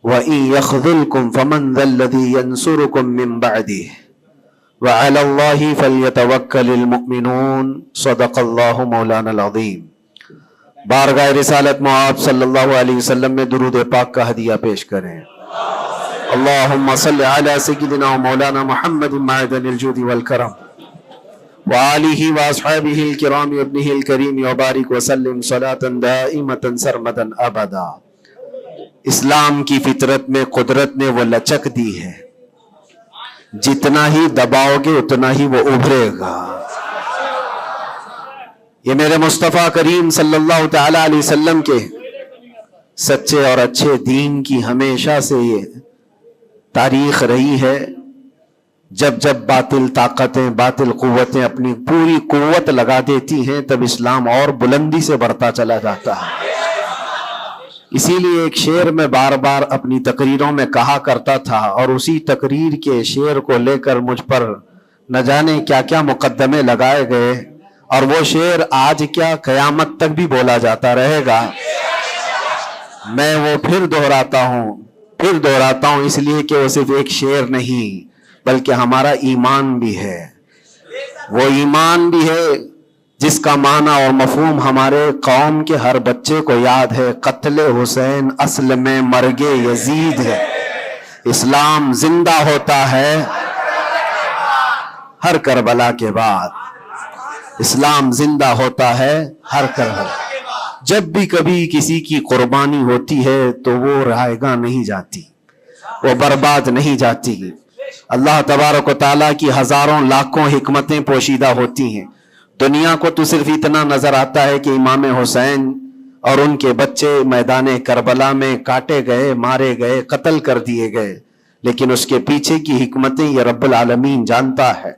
وَإِن يَخْذُلْكُمْ فَمَنْ ذَا الَّذِي يَنْصُرُكُمْ مِنْ بَعْدِهِ وَعَلَى اللَّهِ فَلْيَتَوَكَّلِ الْمُؤْمِنُونَ صدق اللہ مولانا العظیم۔ بارگاہ رسالت مآب صلی اللہ علیہ وسلم میں درود پاک کا ہدیہ پیش کریں۔ اللہم صلی علی سیدنا مولانا محمد معدن الجود والکرم وآلہ واصحابہ الکرام ابنہ الکریم وبارک وسلم صلاة دائمة سرمدا ابدا۔ اسلام کی فطرت میں قدرت نے وہ لچک دی ہے، جتنا ہی دباؤ گے اتنا ہی وہ ابھرے گا۔ یہ میرے مصطفیٰ کریم صلی اللہ تعالی علیہ وسلم کے سچے اور اچھے دین کی ہمیشہ سے یہ تاریخ رہی ہے۔ جب جب باطل طاقتیں، باطل قوتیں اپنی پوری قوت لگا دیتی ہیں، تب اسلام اور بلندی سے بڑھتا چلا جاتا ہے۔ اسی لیے ایک شعر میں بار بار اپنی تقریروں میں کہا کرتا تھا، اور اسی تقریر کے شعر کو لے کر مجھ پر نہ جانے کیا کیا مقدمے لگائے گئے، اور وہ شعر آج کیا قیامت تک بھی بولا جاتا رہے گا۔ میں وہ پھر دہراتا ہوں اس لیے کہ وہ صرف ایک شعر نہیں بلکہ ہمارا ایمان بھی ہے۔ وہ ایمان بھی ہے جس کا معنی اور مفہوم ہمارے قوم کے ہر بچے کو یاد ہے۔ قتل حسین اصل میں مرگ یزید ہے، اسلام زندہ ہوتا ہے ہر کربلا کے بعد۔ اسلام زندہ ہوتا ہے ہر کربلا۔ جب بھی کبھی کسی کی قربانی ہوتی ہے تو وہ رائے گاہ نہیں جاتی، وہ برباد نہیں جاتی۔ اللہ تبارک و تعالیٰ کی ہزاروں لاکھوں حکمتیں پوشیدہ ہوتی ہیں۔ دنیا کو تو صرف اتنا نظر آتا ہے کہ امام حسین اور ان کے بچے میدان کربلا میں کاٹے گئے، مارے گئے، قتل کر دیے گئے، لیکن اس کے پیچھے کی حکمتیں یہ رب العالمین جانتا ہے۔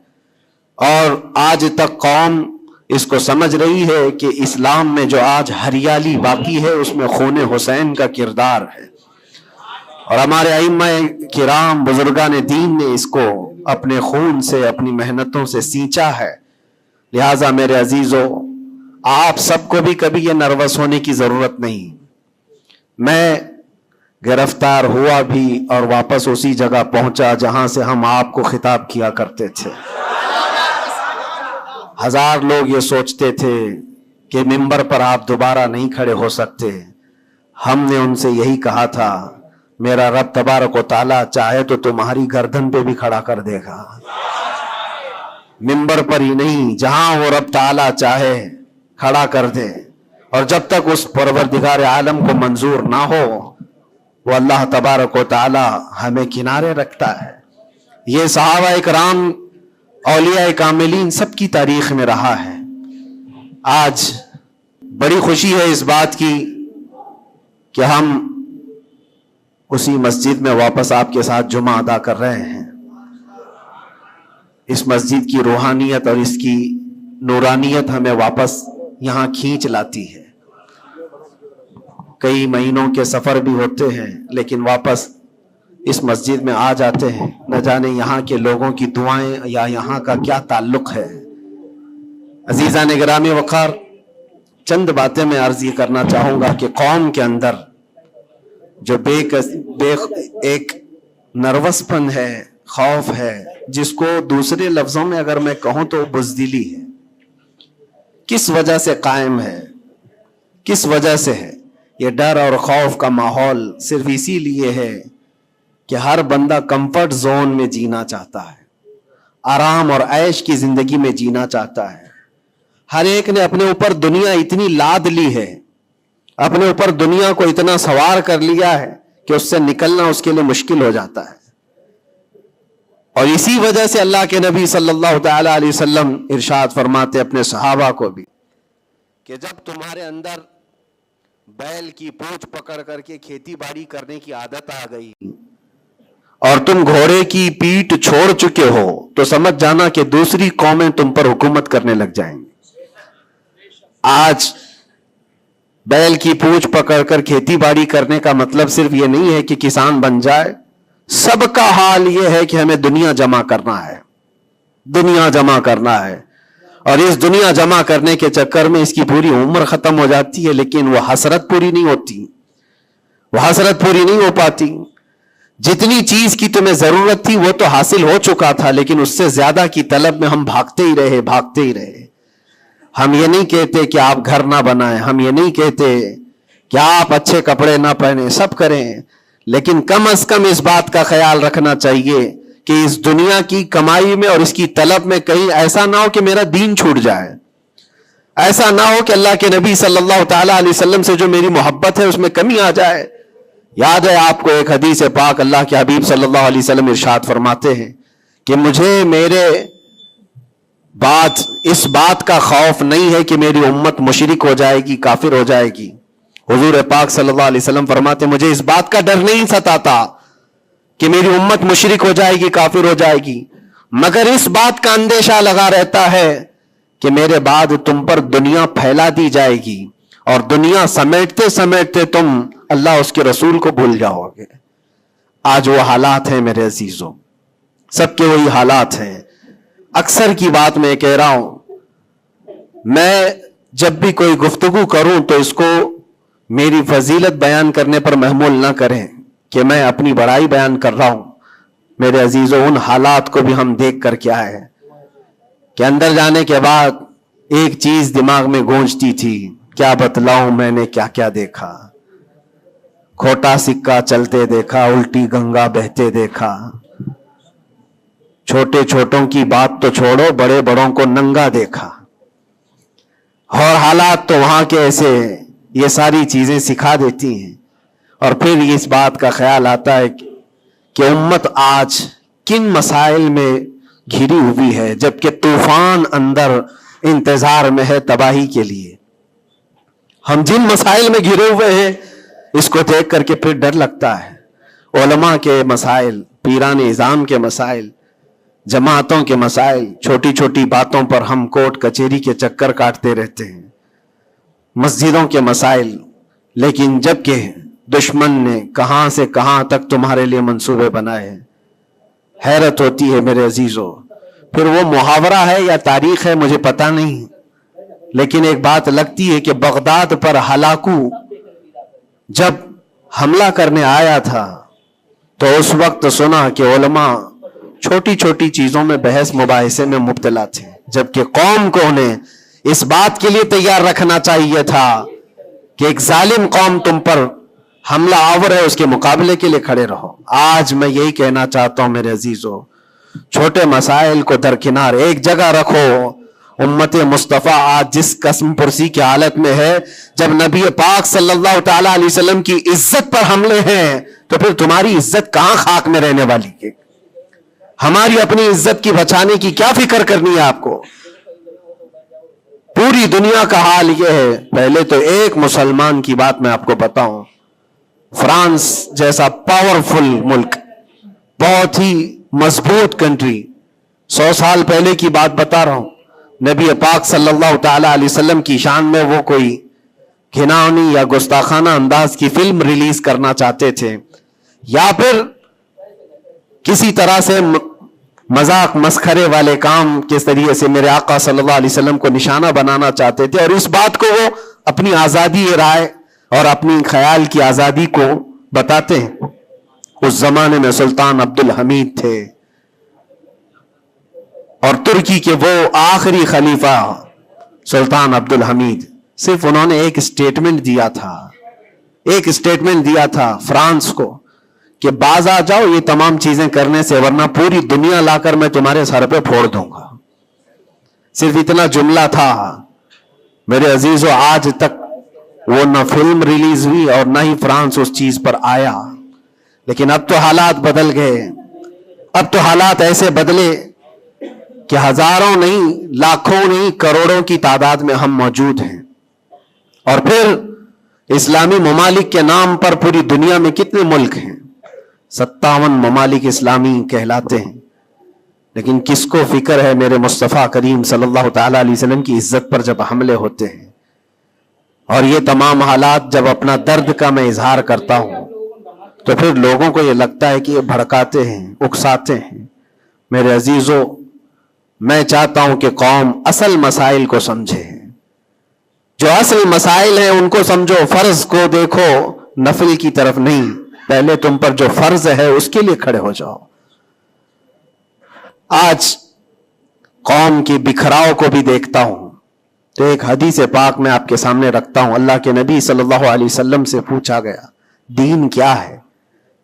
اور آج تک قوم اس کو سمجھ رہی ہے کہ اسلام میں جو آج ہریالی باقی ہے اس میں خون حسین کا کردار ہے، اور ہمارے ائمہ کرام بزرگان دین نے اس کو اپنے خون سے، اپنی محنتوں سے سینچا ہے۔ لہٰذا میرے عزیزو، آپ سب کو بھی کبھی یہ نروس ہونے کی ضرورت نہیں۔ میں گرفتار ہوا بھی اور واپس اسی جگہ پہنچا جہاں سے ہم آپ کو خطاب کیا کرتے تھے۔ ہزار لوگ یہ سوچتے تھے کہ ممبر پر آپ دوبارہ نہیں کھڑے ہو سکتے۔ ہم نے ان سے یہی کہا تھا، میرا رب تبارک و تعالیٰ چاہے تو تمہاری گردن پہ بھی کھڑا کر دے گا، ممبر پر ہی نہیں، جہاں وہ رب تعالیٰ چاہے کھڑا کر دے۔ اور جب تک اس پروردگار عالم کو منظور نہ ہو، وہ اللہ تبارک و تعالیٰ ہمیں کنارے رکھتا ہے۔ یہ صحابہ اکرام، اولیاء کاملین سب کی تاریخ میں رہا ہے۔ آج بڑی خوشی ہے اس بات کی کہ ہم اسی مسجد میں واپس آپ کے ساتھ جمعہ ادا کر رہے ہیں۔ اس مسجد کی روحانیت اور اس کی نورانیت ہمیں واپس یہاں کھینچ لاتی ہے۔ کئی مہینوں کے سفر بھی ہوتے ہیں لیکن واپس اس مسجد میں آ جاتے ہیں۔ نہ جانے یہاں کے لوگوں کی دعائیں یا یہاں کا کیا تعلق ہے۔ عزیزان گرامی وقار، چند باتیں میں عرض یہ کرنا چاہوں گا کہ قوم کے اندر جو ایک نروس پن ہے، خوف ہے، جس کو دوسرے لفظوں میں اگر میں کہوں تو بزدلی ہے، کس وجہ سے قائم ہے، کس وجہ سے ہے؟ یہ ڈر اور خوف کا ماحول صرف اسی لیے ہے کہ ہر بندہ کمفرٹ زون میں جینا چاہتا ہے، آرام اور عیش کی زندگی میں جینا چاہتا ہے۔ ہر ایک نے اپنے اوپر دنیا اتنی لاد لی ہے، اپنے اوپر دنیا کو اتنا سوار کر لیا ہے کہ اس سے نکلنا اس کے لیے مشکل ہو جاتا ہے۔ اور اسی وجہ سے اللہ کے نبی صلی اللہ تعالی علیہ وسلم ارشاد فرماتے اپنے صحابہ کو بھی کہ جب تمہارے اندر بیل کی پونچھ پکڑ کر کے کھیتی باڑی کرنے کی عادت آ گئی اور تم گھوڑے کی پیٹھ چھوڑ چکے ہو تو سمجھ جانا کہ دوسری قومیں تم پر حکومت کرنے لگ جائیں گی۔ آج بیل کی پونچھ پکڑ کر کھیتی باڑی کرنے کا مطلب صرف یہ نہیں ہے کہ کسان بن جائے، سب کا حال یہ ہے کہ ہمیں دنیا جمع کرنا ہے، دنیا جمع کرنا ہے۔ اور اس دنیا جمع کرنے کے چکر میں اس کی پوری عمر ختم ہو جاتی ہے، لیکن وہ حسرت پوری نہیں ہوتی، وہ حسرت پوری نہیں ہو پاتی۔ جتنی چیز کی تمہیں ضرورت تھی وہ تو حاصل ہو چکا تھا، لیکن اس سے زیادہ کی طلب میں ہم بھاگتے ہی رہے. ہم یہ نہیں کہتے کہ آپ گھر نہ بنائیں، ہم یہ نہیں کہتے کہ آپ اچھے کپڑے نہ پہنیں، سب کریں، لیکن کم از کم اس بات کا خیال رکھنا چاہیے کہ اس دنیا کی کمائی میں اور اس کی طلب میں کہیں ایسا نہ ہو کہ میرا دین چھوٹ جائے، ایسا نہ ہو کہ اللہ کے نبی صلی اللہ تعالی علیہ وسلم سے جو میری محبت ہے اس میں کمی آ جائے. یاد ہے آپ کو ایک حدیث پاک، اللہ کے حبیب صلی اللہ علیہ وسلم ارشاد فرماتے ہیں کہ مجھے میرے بعد اس بات کا خوف نہیں ہے کہ میری امت مشرک ہو جائے گی، کافر ہو جائے گی. حضور پاک صلی اللہ علیہ وسلم فرماتے مجھے اس بات کا ڈر نہیں ستاتا کہ میری امت مشرک ہو جائے گی، کافر ہو جائے گی، مگر اس بات کا اندیشہ لگا رہتا ہے کہ میرے بعد تم پر دنیا پھیلا دی جائے گی اور دنیا سمیٹتے سمیٹتے تم اللہ اس کے رسول کو بھول جاؤ گے. آج وہ حالات ہیں میرے عزیزوں، سب کے وہی حالات ہیں. اکثر کی بات میں کہہ رہا ہوں، میں جب بھی کوئی گفتگو کروں تو اس کو میری فضیلت بیان کرنے پر محمول نہ کریں کہ میں اپنی بڑائی بیان کر رہا ہوں. میرے عزیزوں، ان حالات کو بھی ہم دیکھ کر کیا ہے کہ اندر جانے کے بعد ایک چیز دماغ میں گونجتی تھی، کیا بتلاؤں میں نے کیا کیا دیکھا. کھوٹا سکہ چلتے دیکھا، الٹی گنگا بہتے دیکھا. چھوٹے چھوٹوں کی بات تو چھوڑو، بڑے بڑوں کو ننگا دیکھا. اور حالات تو وہاں کے ایسے، یہ ساری چیزیں سکھا دیتی ہیں. اور پھر اس بات کا خیال آتا ہے کہ امت آج کن مسائل میں گھری ہوئی ہے، جبکہ طوفان اندر انتظار میں ہے تباہی کے لیے. ہم جن مسائل میں گھرے ہوئے ہیں اس کو دیکھ کر کے پھر ڈر لگتا ہے. علماء کے مسائل، پیران اعظام کے مسائل، جماعتوں کے مسائل، چھوٹی چھوٹی باتوں پر ہم کورٹ کچہری کے چکر کاٹتے رہتے ہیں. مسجدوں کے مسائل، لیکن جبکہ دشمن نے کہاں سے کہاں تک تمہارے لیے منصوبے بنائے ہیں. حیرت ہوتی ہے میرے عزیزوں. پھر وہ محاورہ ہے یا تاریخ ہے مجھے پتا نہیں، لیکن ایک بات لگتی ہے کہ بغداد پر ہلاکو جب حملہ کرنے آیا تھا تو اس وقت سنا کہ علماء چھوٹی چھوٹی چیزوں میں بحث مباحثے میں مبتلا تھے، جبکہ قوم کو انہیں اس بات کے لیے تیار رکھنا چاہیے تھا کہ ایک ظالم قوم تم پر حملہ آور ہے، اس کے مقابلے کے لیے کھڑے رہو. آج میں یہی کہنا چاہتا ہوں میرے عزیزوں، چھوٹے مسائل کو درکنار ایک جگہ رکھو. امت مصطفیٰ آج جس قسم پرسی کی حالت میں ہے، جب نبی پاک صلی اللہ تعالی علیہ وسلم کی عزت پر حملے ہیں تو پھر تمہاری عزت کہاں خاک میں رہنے والی ہے؟ ہماری اپنی عزت کی بچانے کی کیا فکر کرنی ہے آپ کو؟ پوری دنیا کا حال یہ ہے. پہلے تو ایک مسلمان کی بات میں آپ کو بتاؤں، فرانس جیسا پاورفل ملک، بہت ہی مضبوط کنٹری، 100 سال پہلے کی بات بتا رہا ہوں، نبی پاک صلی اللہ تعالی علیہ وسلم کی شان میں وہ کوئی گھناؤنی یا گستاخانہ انداز کی فلم ریلیز کرنا چاہتے تھے، یا پھر کسی طرح سے مذاق مسخرے والے کام کے ذریعے سے میرے آقا صلی اللہ علیہ وسلم کو نشانہ بنانا چاہتے تھے، اور اس بات کو وہ اپنی آزادی رائے اور اپنی خیال کی آزادی کو بتاتے ہیں. اس زمانے میں سلطان عبد الحمید تھے، اور ترکی کے وہ آخری خلیفہ سلطان عبد الحمید، صرف انہوں نے ایک اسٹیٹمنٹ دیا تھا فرانس کو کہ باز آ جاؤ یہ تمام چیزیں کرنے سے، ورنہ پوری دنیا لا کر میں تمہارے سر پہ پھوڑ دوں گا. صرف اتنا جملہ تھا. میرے عزیزو، آج تک وہ نہ فلم ریلیز ہوئی اور نہ ہی فرانس اس چیز پر آیا. لیکن اب تو حالات بدل گئے. اب تو حالات ایسے بدلے کہ ہزاروں نہیں، لاکھوں نہیں، کروڑوں کی تعداد میں ہم موجود ہیں. اور پھر اسلامی ممالک کے نام پر پوری دنیا میں کتنے ملک ہیں؟ 57 ممالک اسلامی کہلاتے ہیں. لیکن کس کو فکر ہے میرے مصطفیٰ کریم صلی اللہ تعالی علیہ وسلم کی عزت پر جب حملے ہوتے ہیں؟ اور یہ تمام حالات جب اپنا درد کا میں اظہار کرتا ہوں تو پھر لوگوں کو یہ لگتا ہے کہ یہ بھڑکاتے ہیں، اکساتے ہیں. میرے عزیزو، میں چاہتا ہوں کہ قوم اصل مسائل کو سمجھے. جو اصل مسائل ہیں ان کو سمجھو، فرض کو دیکھو، نفل کی طرف نہیں. پہلے تم پر جو فرض ہے اس کے لیے کھڑے ہو جاؤ. آج قوم کی بکھراؤ کو بھی دیکھتا ہوں تو ایک حدیث پاک میں آپ کے سامنے رکھتا ہوں. اللہ کے نبی صلی اللہ علیہ وسلم سے پوچھا گیا دین کیا ہے؟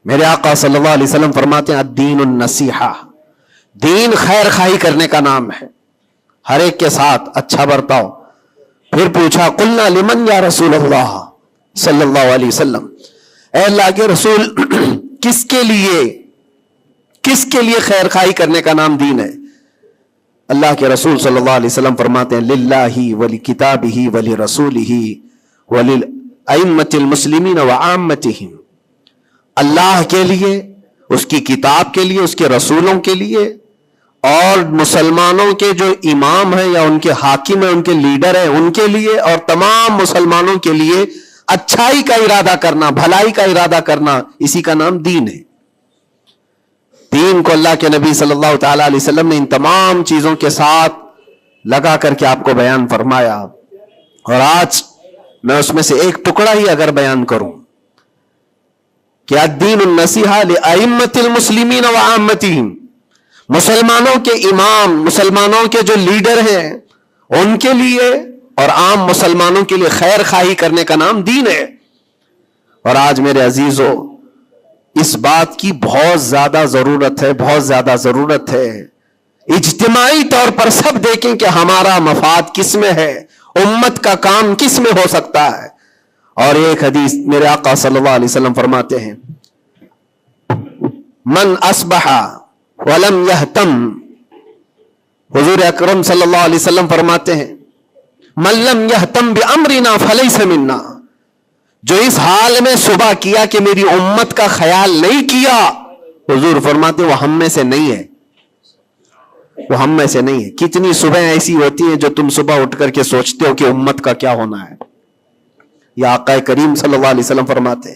میرے آقا صلی اللہ علیہ وسلم فرماتے ہیں الدین النصیحہ، دین خیر خواہی کرنے کا نام ہے، ہر ایک کے ساتھ اچھا برتاؤ. پھر پوچھا قلنا لمن یا رسول اللہ صلی اللہ علیہ وسلم، اے اللہ کے رسول کس کے لیے خیر خواہی کرنے کا نام دین ہے؟ اللہ کے رسول صلی اللہ علیہ وسلم فرماتے ہیں للہ ولکتابہ ولرسولہ وللائمۃ المسلمین وعامتہم، اللہ کے لیے، اس کی کتاب کے لیے، اس کے رسولوں کے لیے، اور مسلمانوں کے جو امام ہیں یا ان کے حاکم ہیں، ان کے لیڈر ہیں، ان کے لیے، اور تمام مسلمانوں کے لیے اچھائی کا ارادہ کرنا، بھلائی کا ارادہ کرنا، اسی کا نام دین ہے. دین کو اللہ کے نبی صلی اللہ تعالی علیہ وسلم نے ان تمام چیزوں کے ساتھ لگا کر کے آپ کو بیان فرمایا. اور آج میں اس میں سے ایک ٹکڑا ہی اگر بیان کروں کہ الدین النصیحہ لائمۃ المسلمین وعامتہم، مسلمانوں کے امام، مسلمانوں کے جو لیڈر ہیں ان کے لیے اور عام مسلمانوں کے لیے خیر خواہی کرنے کا نام دین ہے. اور آج میرے عزیزو اس بات کی بہت زیادہ ضرورت ہے، بہت زیادہ ضرورت ہے. اجتماعی طور پر سب دیکھیں کہ ہمارا مفاد کس میں ہے، امت کا کام کس میں ہو سکتا ہے. اور ایک حدیث میرے آقا صلی اللہ علیہ وسلم فرماتے ہیں من اصبح ولم یہتم، حضور اکرم صلی اللہ علیہ وسلم فرماتے ہیں من لم یہتم بامرنا فلیس منا، جو اس حال میں صبح کیا کہ میری امت کا خیال نہیں کیا، حضور فرماتے وہ ہم میں سے نہیں ہے، وہ ہم میں سے نہیں ہے. کتنی صبح ایسی ہوتی ہیں جو تم صبح اٹھ کر کے سوچتے ہو کہ امت کا کیا ہونا ہے. یا آقا کریم صلی اللہ علیہ وسلم فرماتے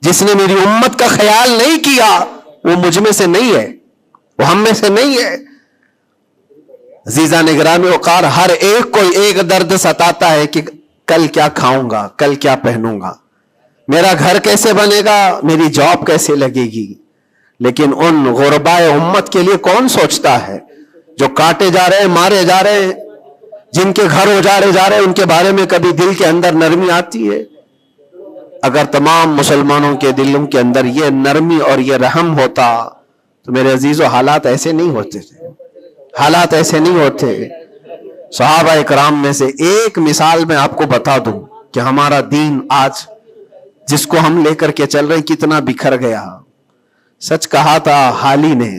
جس نے میری امت کا خیال نہیں کیا وہ مجھ میں سے نہیں ہے، وہ ہم میں سے نہیں ہے. عزیزان گرامی وقار، ہر ایک کو ایک درد ستاتا ہے کہ کل کیا کھاؤں گا، کل کیا پہنوں گا، میرا گھر کیسے بنے گا، میری جاب کیسے لگے گی. لیکن ان غربائے امت کے لیے کون سوچتا ہے جو کاٹے جا رہے ہیں، مارے جا رہے ہیں، جن کے گھر اجاڑے جا رہے ہیں، ان کے بارے میں کبھی دل کے اندر نرمی آتی ہے؟ اگر تمام مسلمانوں کے دلوں کے اندر یہ نرمی اور یہ رحم ہوتا تو میرے عزیزو حالات ایسے نہیں ہوتے تھے، حالات ایسے نہیں ہوتے. صحابہ اکرام میں سے ایک مثال میں آپ کو بتا دوں کہ ہمارا دین آج جس کو ہم لے کر کے چل رہے کتنا بکھر گیا. سچ کہا تھا حالی نے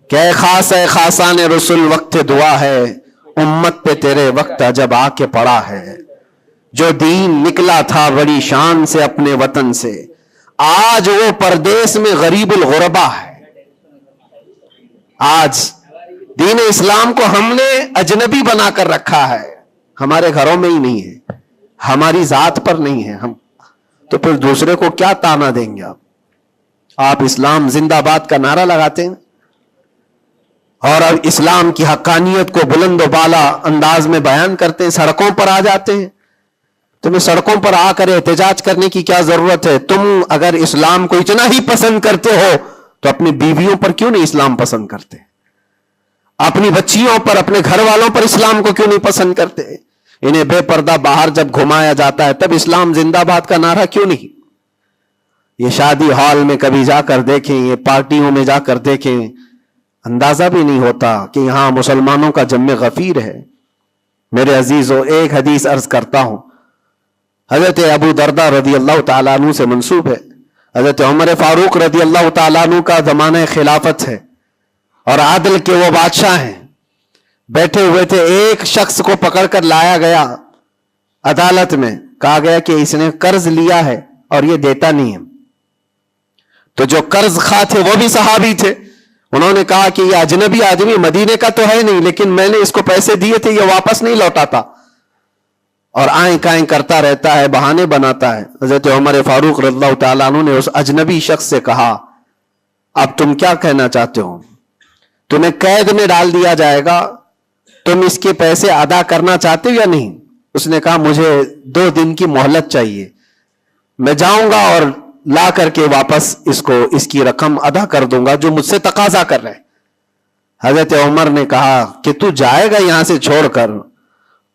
کہ اے خاص ہے خاصان رسول وقت دعا ہے، امت پہ تیرے وقت جب آ کے پڑا ہے. جو دین نکلا تھا بڑی شان سے اپنے وطن سے، آج وہ پردیس میں غریب الغربا ہے. آج دین اسلام کو ہم نے اجنبی بنا کر رکھا ہے، ہمارے گھروں میں ہی نہیں ہے، ہماری ذات پر نہیں ہے. ہم تو پھر دوسرے کو کیا تانا دیں گے؟ آپ اسلام زندہ باد کا نعرہ لگاتے ہیں اور اب اسلام کی حقانیت کو بلند و بالا انداز میں بیان کرتے ہیں، سڑکوں پر آ جاتے ہیں. تمہیں سڑکوں پر آ کر احتجاج کرنے کی کیا ضرورت ہے؟ تم اگر اسلام کو اتنا ہی پسند کرتے ہو تو اپنی بیویوں پر کیوں نہیں اسلام پسند کرتے؟ اپنی بچیوں پر، اپنے گھر والوں پر اسلام کو کیوں نہیں پسند کرتے؟ انہیں بے پردہ باہر جب گھمایا جاتا ہے تب اسلام زندہ باد کا نعرہ کیوں نہیں؟ یہ شادی ہال میں کبھی جا کر دیکھیں، یہ پارٹیوں میں جا کر دیکھیں، اندازہ بھی نہیں ہوتا کہ یہاں مسلمانوں کا جم غفیر ہے. میرے عزیزو ایک حدیث عرض کرتا ہوں، حضرت ابو دردہ رضی اللہ تعالیٰ عنہ سے منسوب ہے. حضرت عمر فاروق رضی اللہ تعالیٰ عنہ کا زمانہ خلافت ہے اور عادل کے وہ بادشاہ ہیں. بیٹھے ہوئے تھے، ایک شخص کو پکڑ کر لایا گیا عدالت میں، کہا گیا کہ اس نے قرض لیا ہے اور یہ دیتا نہیں ہے. تو جو قرض خواہ تھے وہ بھی صحابی تھے، انہوں نے کہا کہ یہ اجنبی آدمی مدینے کا تو ہے نہیں، لیکن میں نے اس کو پیسے دیے تھے، یہ واپس نہیں لوٹاتا اور آئیں کائیں کرتا رہتا ہے، بہانے بناتا ہے. حضرت عمر فاروق رضی اللہ تعالیٰ عنہ نے اس اجنبی شخص سے کہا اب تم کیا کہنا چاہتے ہو؟ تمہیں قید میں ڈال دیا جائے گا، تم اس کے پیسے ادا کرنا چاہتے ہو یا نہیں؟ اس نے کہا مجھے 2 دن کی مہلت چاہیے، میں جاؤں گا اور لا کر کے واپس اس کی رقم ادا کر دوں گا جو مجھ سے تقاضا کر رہے. حضرت عمر نے کہا کہ تو جائے گا یہاں سے چھوڑ کر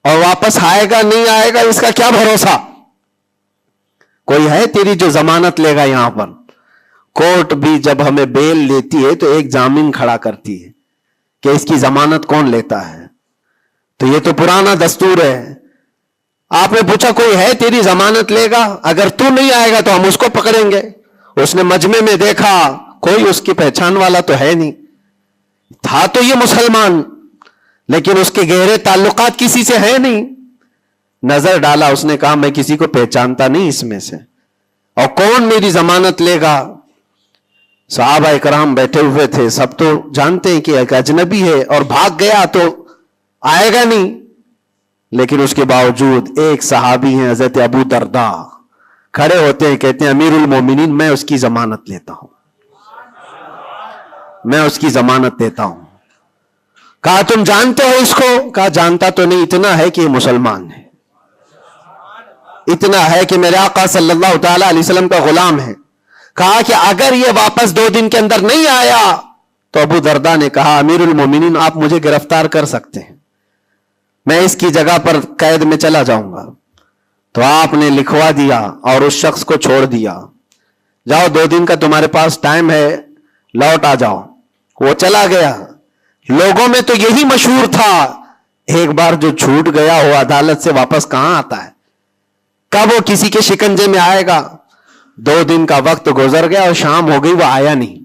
اور واپس آئے گا نہیں آئے گا اس کا کیا بھروسہ؟ کوئی ہے تیری جو ضمانت لے گا؟ یہاں پر کورٹ بھی جب ہمیں بیل لیتی ہے تو ایک ضامن کھڑا کرتی ہے کہ اس کی ضمانت کون لیتا ہے. تو یہ تو پرانا دستور ہے. آپ نے پوچھا کوئی ہے تیری ضمانت لے گا؟ اگر تو نہیں آئے گا تو ہم اس کو پکڑیں گے. اس نے مجمع میں دیکھا کوئی اس کی پہچان والا تو ہے نہیں. تھا تو یہ مسلمان لیکن اس کے گہرے تعلقات کسی سے ہے نہیں. نظر ڈالا, اس نے کہا میں کسی کو پہچانتا نہیں اس میں سے, اور کون میری ضمانت لے گا؟ صحابہ اکرام بیٹھے ہوئے تھے, سب تو جانتے ہیں کہ ایک اجنبی ہے اور بھاگ گیا تو آئے گا نہیں. لیکن اس کے باوجود ایک صحابی ہیں حضرت ابو درداء, کھڑے ہوتے ہیں, کہتے ہیں امیر المومنین میں اس کی ضمانت لیتا ہوں, میں اس کی ضمانت دیتا ہوں. کہا تم جانتے ہو اس کو؟ کہا جانتا تو نہیں, اتنا ہے کہ یہ مسلمان ہے, اتنا ہے کہ میرے آقا صلی اللہ تعالی علیہ وسلم کا غلام ہے. کہا کہ اگر یہ واپس 2 دن کے اندر نہیں آیا تو ابو درداء نے کہا امیر المومنین آپ مجھے گرفتار کر سکتے ہیں, میں اس کی جگہ پر قید میں چلا جاؤں گا. تو آپ نے لکھوا دیا اور اس شخص کو چھوڑ دیا, جاؤ 2 دن کا تمہارے پاس ٹائم ہے, لوٹ آ جاؤ. وہ چلا گیا. لوگوں میں تو یہی مشہور تھا, ایک بار جو چھوٹ گیا وہ عدالت سے واپس کہاں آتا ہے, کب وہ کسی کے شکنجے میں آئے گا. 2 دن کا وقت گزر گیا اور شام ہو گئی, وہ آیا نہیں.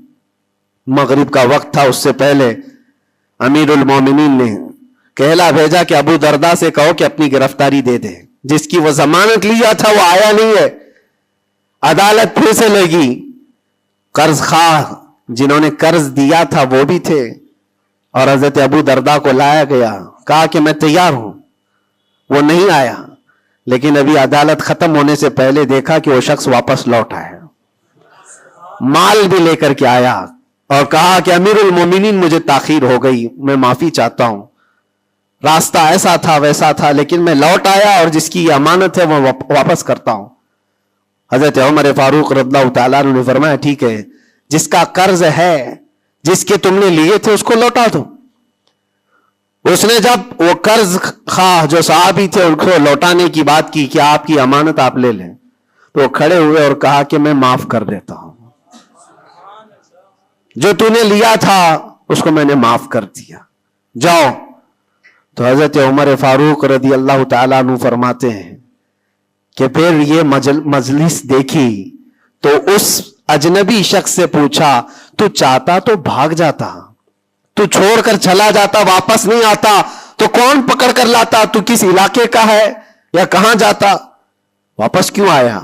مغرب کا وقت تھا, اس سے پہلے امیر المومنین نے کہلا بھیجا کہ ابو درداء سے کہو کہ اپنی گرفتاری دے دے, جس کی وہ ضمانت لیا تھا وہ آیا نہیں ہے. عدالت پھر سے لگی. قرض خواہ جنہوں نے قرض دیا تھا وہ بھی تھے, اور حضرت ابو درداء کو لایا گیا, کہا کہ میں تیار ہوں. وہ نہیں آیا, لیکن ابھی عدالت ختم ہونے سے پہلے دیکھا کہ وہ شخص واپس لوٹ آیا, مال بھی لے کر کے آیا, اور کہا کہ امیر المومنین مجھے تاخیر ہو گئی, میں معافی چاہتا ہوں, راستہ ایسا تھا ویسا تھا, لیکن میں لوٹ آیا اور جس کی امانت ہے وہ واپس کرتا ہوں. حضرت عمر فاروق رضی اللہ تعالیٰ عنہ نے فرمایا ٹھیک ہے, جس کا قرض ہے, جس کے تم نے لیے تھے اس کو لوٹا دو. اس نے جب وہ قرض خواہ جو صحابی تھے ان کو لوٹانے کی بات کی کہ آپ کی امانت آپ لے لیں, تو وہ کھڑے ہوئے اور کہا کہ میں معاف کر دیتا ہوں, جو تو نے لیا تھا اس کو میں نے معاف کر دیا, جاؤ. تو حضرت عمر فاروق رضی اللہ تعالیٰ عنہ فرماتے ہیں کہ پھر یہ مجلس دیکھی تو اس اجنبی شخص سے پوچھا تو چاہتا تو بھاگ جاتا, تو چھوڑ کر چلا جاتا, واپس نہیں آتا تو کون پکڑ کر لاتا, تو کس علاقے کا ہے یا کہاں جاتا, واپس کیوں آیا؟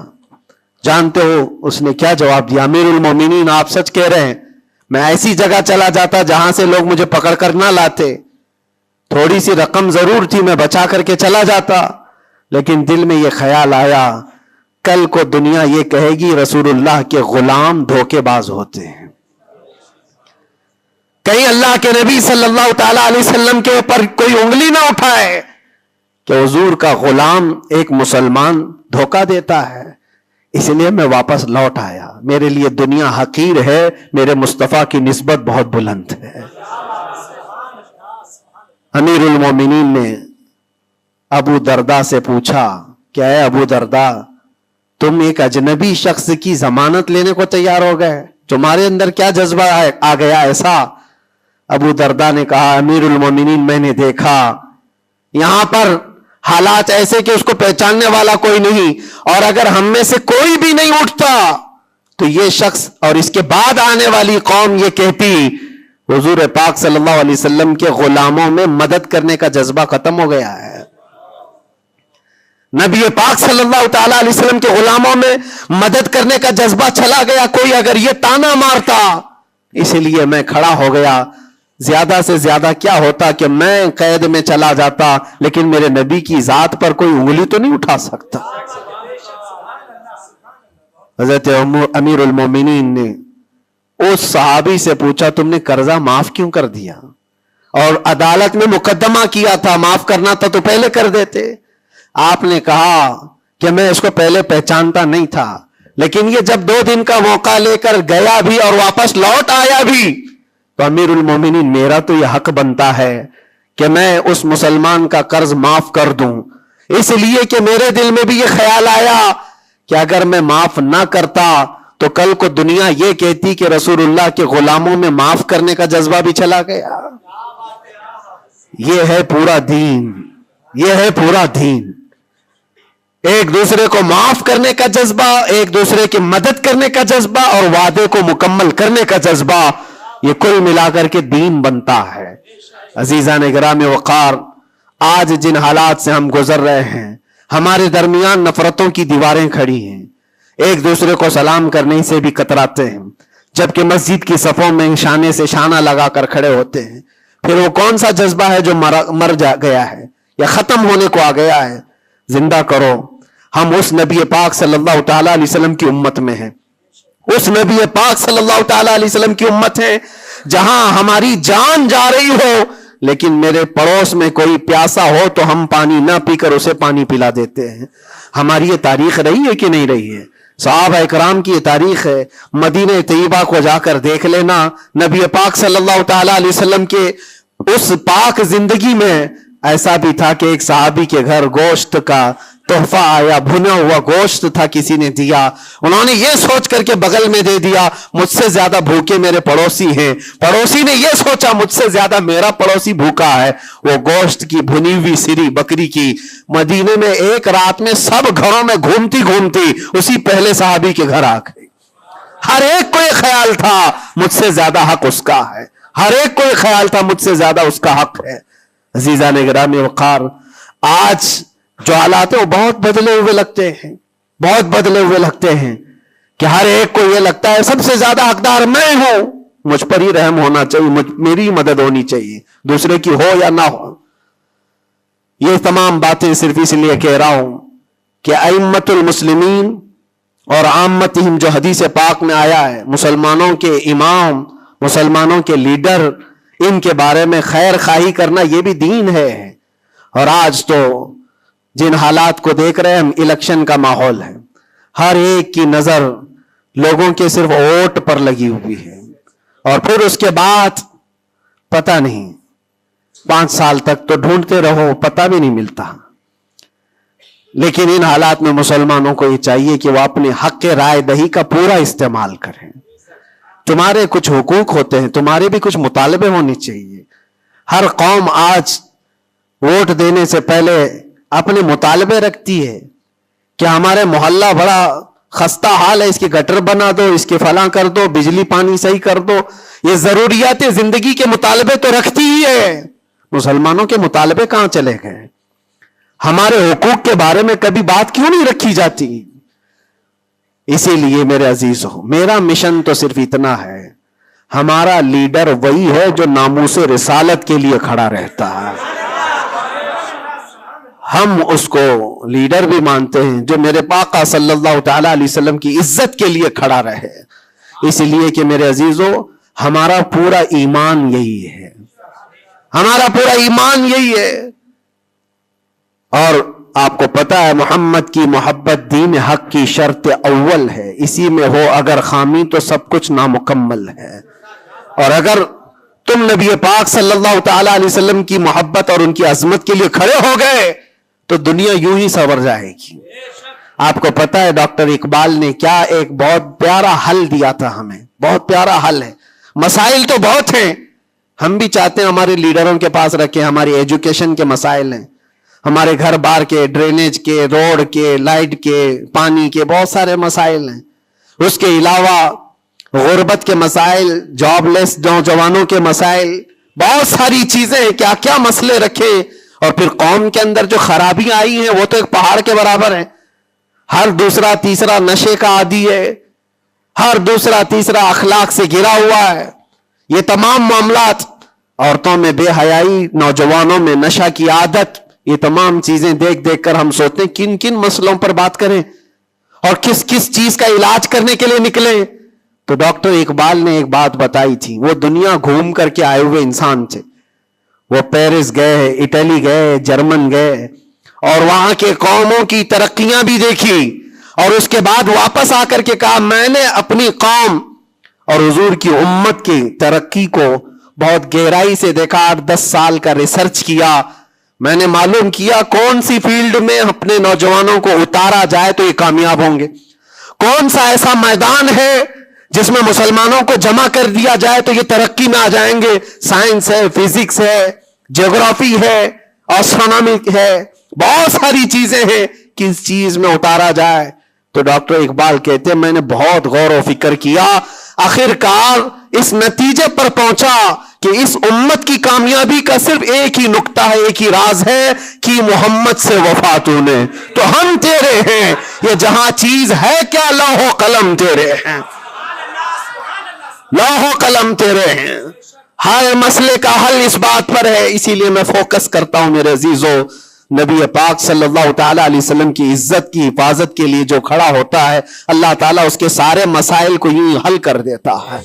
جانتے ہو اس نے کیا جواب دیا؟ امیر المومنین آپ سچ کہہ رہے ہیں, میں ایسی جگہ چلا جاتا جہاں سے لوگ مجھے پکڑ کر نہ لاتے, تھوڑی سی رقم ضرور تھی, میں بچا کر کے چلا جاتا, لیکن دل میں یہ خیال آیا کل کو دنیا یہ کہے گی رسول اللہ کے غلام دھوکے باز ہوتے ہیں, کہیں اللہ کے نبی صلی اللہ تعالی علیہ وسلم کے اوپر کوئی انگلی نہ اٹھائے کہ حضور کا غلام ایک مسلمان دھوکہ دیتا ہے. اس لیے میں واپس لوٹ آیا, میرے لیے دنیا حقیر ہے, میرے مصطفیٰ کی نسبت بہت بلند ہے. امیر المومنین نے ابو درداء سے پوچھا کہ اے ابو درداء, تم ایک اجنبی شخص کی ضمانت لینے کو تیار ہو گئے, تمہارے اندر کیا جذبہ آ گیا ایسا؟ ابو درداء نے کہا امیر المومنین میں نے دیکھا یہاں پر حالات ایسے کہ اس کو پہچاننے والا کوئی نہیں, اور اگر ہم میں سے کوئی بھی نہیں اٹھتا تو یہ شخص اور اس کے بعد آنے والی قوم یہ کہتی حضور پاک صلی اللہ علیہ وسلم کے غلاموں میں مدد کرنے کا جذبہ ختم ہو گیا ہے, نبی پاک صلی اللہ تعالی علیہ وسلم کے غلاموں میں مدد کرنے کا جذبہ چلا گیا. کوئی اگر یہ تانا مارتا, اسی لیے میں کھڑا ہو گیا. زیادہ سے زیادہ کیا ہوتا کہ میں قید میں چلا جاتا, لیکن میرے نبی کی ذات پر کوئی انگلی تو نہیں اٹھا سکتا. حضرت امیر المومنین نے اس صحابی سے پوچھا تم نے قرضہ معاف کیوں کر دیا؟ اور عدالت میں مقدمہ کیا تھا, معاف کرنا تھا تو پہلے کر دیتے. آپ نے کہا کہ میں اس کو پہلے پہچانتا نہیں تھا, لیکن یہ جب 2 دن کا موقع لے کر گیا بھی اور واپس لوٹ آیا بھی تو امیر المومنین میرا تو یہ حق بنتا ہے کہ میں اس مسلمان کا قرض معاف کر دوں، اس لیے کہ میرے دل میں بھی یہ خیال آیا کہ اگر میں معاف نہ کرتا تو کل کو دنیا یہ کہتی کہ رسول اللہ کے غلاموں میں معاف کرنے کا جذبہ بھی چلا گیا۔ یہ ہے پورا دین، یہ ہے پورا دین، ایک دوسرے کو معاف کرنے کا جذبہ، ایک دوسرے کی مدد کرنے کا جذبہ اور وعدے کو مکمل کرنے کا جذبہ، یہ کل ملا کر کے دین بنتا ہے۔ عزیزان گرامی وقار، آج جن حالات سے ہم گزر رہے ہیں، ہمارے درمیان نفرتوں کی دیواریں کھڑی ہیں، ایک دوسرے کو سلام کرنے سے بھی کتراتے ہیں، جبکہ مسجد کی صفوں میں شانے سے شانہ لگا کر کھڑے ہوتے ہیں۔ پھر وہ کون سا جذبہ ہے جو مر گیا ہے یا ختم ہونے کو آ گیا ہے؟ زندہ کرو۔ ہم اس نبی پاک صلی اللہ تعالیٰ علیہ وسلم کی امت میں ہیں، اس نبی پاک صلی اللہ تعالیٰ علیہ وسلم کی امت ہے جہاں ہماری جان جا رہی ہو لیکن میرے پڑوس میں کوئی پیاسا ہو تو ہم پانی نہ پی کر اسے پانی پلا دیتے ہیں۔ ہماری یہ تاریخ رہی ہے کہ نہیں رہی ہے؟ صحابہ اکرام کی یہ تاریخ ہے۔ مدینہ طیبہ کو جا کر دیکھ لینا، نبی پاک صلی اللہ تعالیٰ علیہ وسلم کے اس پاک زندگی میں ایسا بھی تھا کہ ایک صحابی کے گھر گوشت کا تحفہ آیا، بھنا ہوا گوشت تھا، کسی نے دیا، انہوں نے یہ سوچ کر کے بغل میں دے دیا مجھ سے زیادہ بھوکے میرے پڑوسی ہیں، پڑوسی نے یہ سوچا مجھ سے زیادہ میرا پڑوسی بھوکا ہے، وہ گوشت کی بھنی ہوئی سری بکری کی مدینے میں ایک رات میں سب گھروں میں گھومتی گھومتی اسی پہلے صحابی کے گھر آ گئی۔ ہر ایک کو یہ خیال تھا مجھ سے زیادہ حق اس کا ہے، ہر ایک کو یہ خیال تھا مجھ سے زیادہ اس کا حق ہے۔ عزیزان گرامی وقار، آج جو حالات ہیں وہ بہت بدلے ہوئے لگتے ہیں، بہت بدلے ہوئے لگتے ہیں کہ ہر ایک کو یہ لگتا ہے سب سے زیادہ حقدار میں ہوں، مجھ پر ہی رحم ہونا چاہیے، میری مدد ہونی چاہیے، دوسرے کی ہو یا نہ ہو۔ یہ تمام باتیں صرف اس لیے کہہ رہا ہوں کہ ائمۃ المسلمین اور عامتہم جو حدیث پاک میں آیا ہے، مسلمانوں کے امام، مسلمانوں کے لیڈر، ان کے بارے میں خیر خواہی کرنا یہ بھی دین ہے۔ اور آج تو جن حالات کو دیکھ رہے ہیں ہم، الیکشن کا ماحول ہے، ہر ایک کی نظر لوگوں کے صرف ووٹ پر لگی ہوئی ہے، اور پھر اس کے بعد پتہ نہیں 5 سال تک تو ڈھونڈتے رہو، پتہ بھی نہیں ملتا۔ لیکن ان حالات میں مسلمانوں کو یہ چاہیے کہ وہ اپنے حق رائے دہی کا پورا استعمال کریں۔ تمہارے کچھ حقوق ہوتے ہیں، تمہارے بھی کچھ مطالبے ہونے چاہیے۔ ہر قوم آج ووٹ دینے سے پہلے اپنے مطالبے رکھتی ہے کہ ہمارے محلہ بڑا خستہ حال ہے، اس کی گٹر بنا دو، اس کے فلاں کر دو، بجلی پانی صحیح کر دو۔ یہ ضروریات زندگی کے مطالبے تو رکھتی ہی ہے، مسلمانوں کے مطالبے کہاں چلے گئے؟ ہمارے حقوق کے بارے میں کبھی بات کیوں نہیں رکھی جاتی؟ اسی لیے میرے عزیزو، میرا مشن تو صرف اتنا ہے، ہمارا لیڈر وہی ہے جو ناموس رسالت کے لیے کھڑا رہتا ہے۔ ہم اس کو لیڈر بھی مانتے ہیں جو میرے آقا صلی اللہ تعالیٰ علیہ وسلم کی عزت کے لیے کھڑا رہے، اس لیے کہ میرے عزیزو ہمارا پورا ایمان یہی ہے، ہمارا پورا ایمان یہی ہے۔ اور آپ کو پتا ہے محمد کی محبت دین حق کی شرط اول ہے، اسی میں ہو اگر خامی تو سب کچھ نامکمل ہے۔ اور اگر تم نبی پاک صلی اللہ تعالیٰ علیہ وسلم کی محبت اور ان کی عظمت کے لیے کھڑے ہو گئے تو دنیا یوں ہی سنور جائے گی۔ آپ کو پتا ہے ڈاکٹر اقبال نے کیا ایک بہت پیارا حل دیا تھا ہمیں، بہت پیارا حل ہے۔ مسائل تو بہت ہیں، ہم بھی چاہتے ہیں ہمارے لیڈروں کے پاس رکھیں، ہماری ایجوکیشن کے مسائل ہیں، ہمارے گھر بار کے، ڈرینیج کے، روڈ کے، لائٹ کے، پانی کے، بہت سارے مسائل ہیں۔ اس کے علاوہ غربت کے مسائل، جاب لیس نوجوانوں کے مسائل، بہت ساری چیزیں، کیا کیا مسئلے رکھے۔ اور پھر قوم کے اندر جو خرابیاں آئی ہیں وہ تو ایک پہاڑ کے برابر ہیں، ہر دوسرا تیسرا نشے کا عادی ہے، ہر دوسرا تیسرا اخلاق سے گرا ہوا ہے۔ یہ تمام معاملات، عورتوں میں بے حیائی، نوجوانوں میں نشہ کی عادت، یہ تمام چیزیں دیکھ دیکھ کر ہم سوچتے ہیں کن کن مسئلوں پر بات کریں اور کس کس چیز کا علاج کرنے کے لیے نکلیں۔ تو ڈاکٹر اقبال نے ایک بات بتائی تھی، وہ دنیا گھوم کر کے آئے ہوئے انسان تھے، وہ پیرس گئے، اٹلی گئے، جرمن گئے، اور وہاں کے قوموں کی ترقیاں بھی دیکھی، اور اس کے بعد واپس آ کر کے کہا میں نے اپنی قوم اور حضور کی امت کی ترقی کو بہت گہرائی سے دیکھا. 8-10 سال کا ریسرچ کیا. میں نے معلوم کیا کون سی فیلڈ میں اپنے نوجوانوں کو اتارا جائے تو یہ کامیاب ہوں گے, کون سا ایسا میدان ہے جس میں مسلمانوں کو جمع کر دیا جائے تو یہ ترقی میں آ جائیں گے. سائنس ہے, فزکس ہے, جغرافی ہے, ایسٹرونومی ہے, بہت ساری چیزیں ہیں. کس چیز میں اتارا جائے؟ تو ڈاکٹر اقبال کہتے ہیں میں نے بہت غور و فکر کیا, آخر کار اس نتیجے پر پہنچا کہ اس امت کی کامیابی کا صرف ایک ہی نقطہ ہے, ایک ہی راز ہے کہ محمد سے وفا تو نے, تو ہم تیرے ہیں. یہ جہاں چیز ہے کیا, لوح و قلم تیرے ہیں, لوح و قلم تیرے ہیں. ہر مسئلے کا حل اس بات پر ہے. اسی لیے میں فوکس کرتا ہوں میرے عزیزو, نبی پاک صلی اللہ تعالی علیہ وسلم کی عزت کی حفاظت کے لیے جو کھڑا ہوتا ہے اللہ تعالیٰ اس کے سارے مسائل کو یوں حل کر دیتا ہے.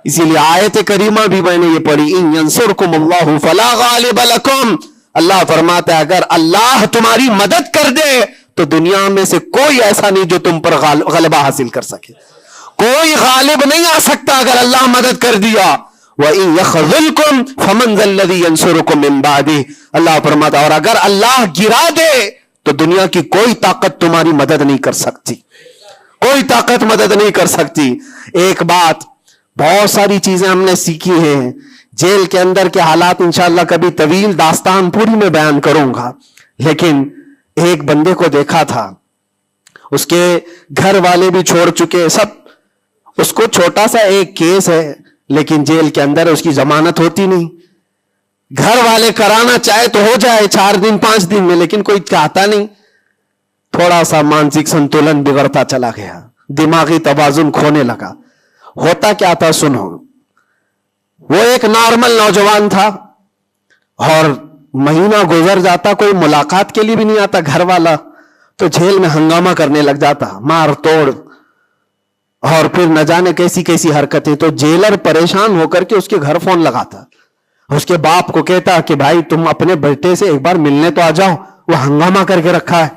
اسی لیے آیت کریمہ بھی میں نے یہ پڑھی, ان ینصرکم اللہ فلا غالب لکم. اللہ فرماتا ہے اگر اللہ تمہاری مدد کر دے تو دنیا میں سے کوئی ایسا نہیں جو تم پر غلبہ حاصل کر سکے. کوئی غالب نہیں آ سکتا اگر اللہ مدد کر دیا. وَإِن يَخْذُلْكُمْ فَمَنْ ذَا الَّذِي يَنْصُرُكُمْ مِنْ بَعْدِهِ. اللہ فرماتا اور اگر اللہ گرا دے تو دنیا کی کوئی طاقت تمہاری مدد نہیں کر سکتی, کوئی طاقت مدد نہیں کر سکتی. ایک بات, بہت ساری چیزیں ہم نے سیکھی ہیں. جیل کے اندر کے حالات انشاءاللہ کبھی طویل داستان پوری میں بیان کروں گا, لیکن ایک بندے کو دیکھا تھا, اس کے گھر والے بھی چھوڑ چکے سب, اس کو چھوٹا سا ایک کیس ہے لیکن جیل کے اندر اس کی ضمانت ہوتی نہیں. گھر والے کرانا چاہے تو ہو جائے 4 دن 5 دن میں, لیکن کوئی چاہتا نہیں. تھوڑا سا مانسک سنتولن بگڑتا چلا گیا, دماغی توازن کھونے لگا. ہوتا کیا تھا سنو, وہ ایک نارمل نوجوان تھا اور مہینہ گزر جاتا کوئی ملاقات کے لیے بھی نہیں آتا گھر والا, تو جیل میں ہنگامہ کرنے لگ جاتا, مار توڑ, اور پھر نہ جانے کیسی کیسی حرکتیں. تو جیلر پریشان ہو کر کے اس کے گھر فون لگاتا, اس کے باپ کو کہتا کہ بھائی تم اپنے بیٹے سے ایک بار ملنے تو آ جاؤ, وہ ہنگامہ کر کے رکھا ہے,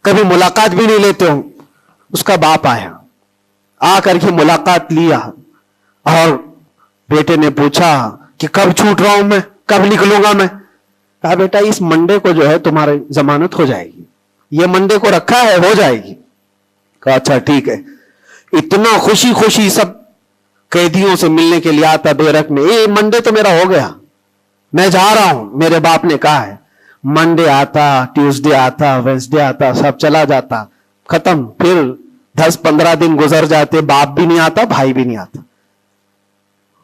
کبھی ملاقات بھی نہیں لیتے ہو. اس کا باپ آیا, آ کر کے ملاقات لیا اور بیٹے نے پوچھا کہ کب چھوٹ رہا ہوں میں, کب نکلوں گا میں. کہا بیٹا اس منڈے کو جو ہے تمہاری ضمانت ہو جائے گی, یہ منڈے کو رکھا ہے, ہو جائے گی. کہا اچھا ٹھیک ہے. اتنا خوشی خوشی سب قیدیوں سے ملنے کے لیے آتا بیرک میں, اے منڈے تو میرا ہو گیا, میں جا رہا ہوں. میرے باپ نے کہا ہے منڈے آتا, ٹیوزڈے آتا, وینسڈے آتا, سب چلا جاتا, ختم. پھر 10-15 دن گزر جاتے, باپ بھی نہیں آتا, بھائی بھی نہیں آتا,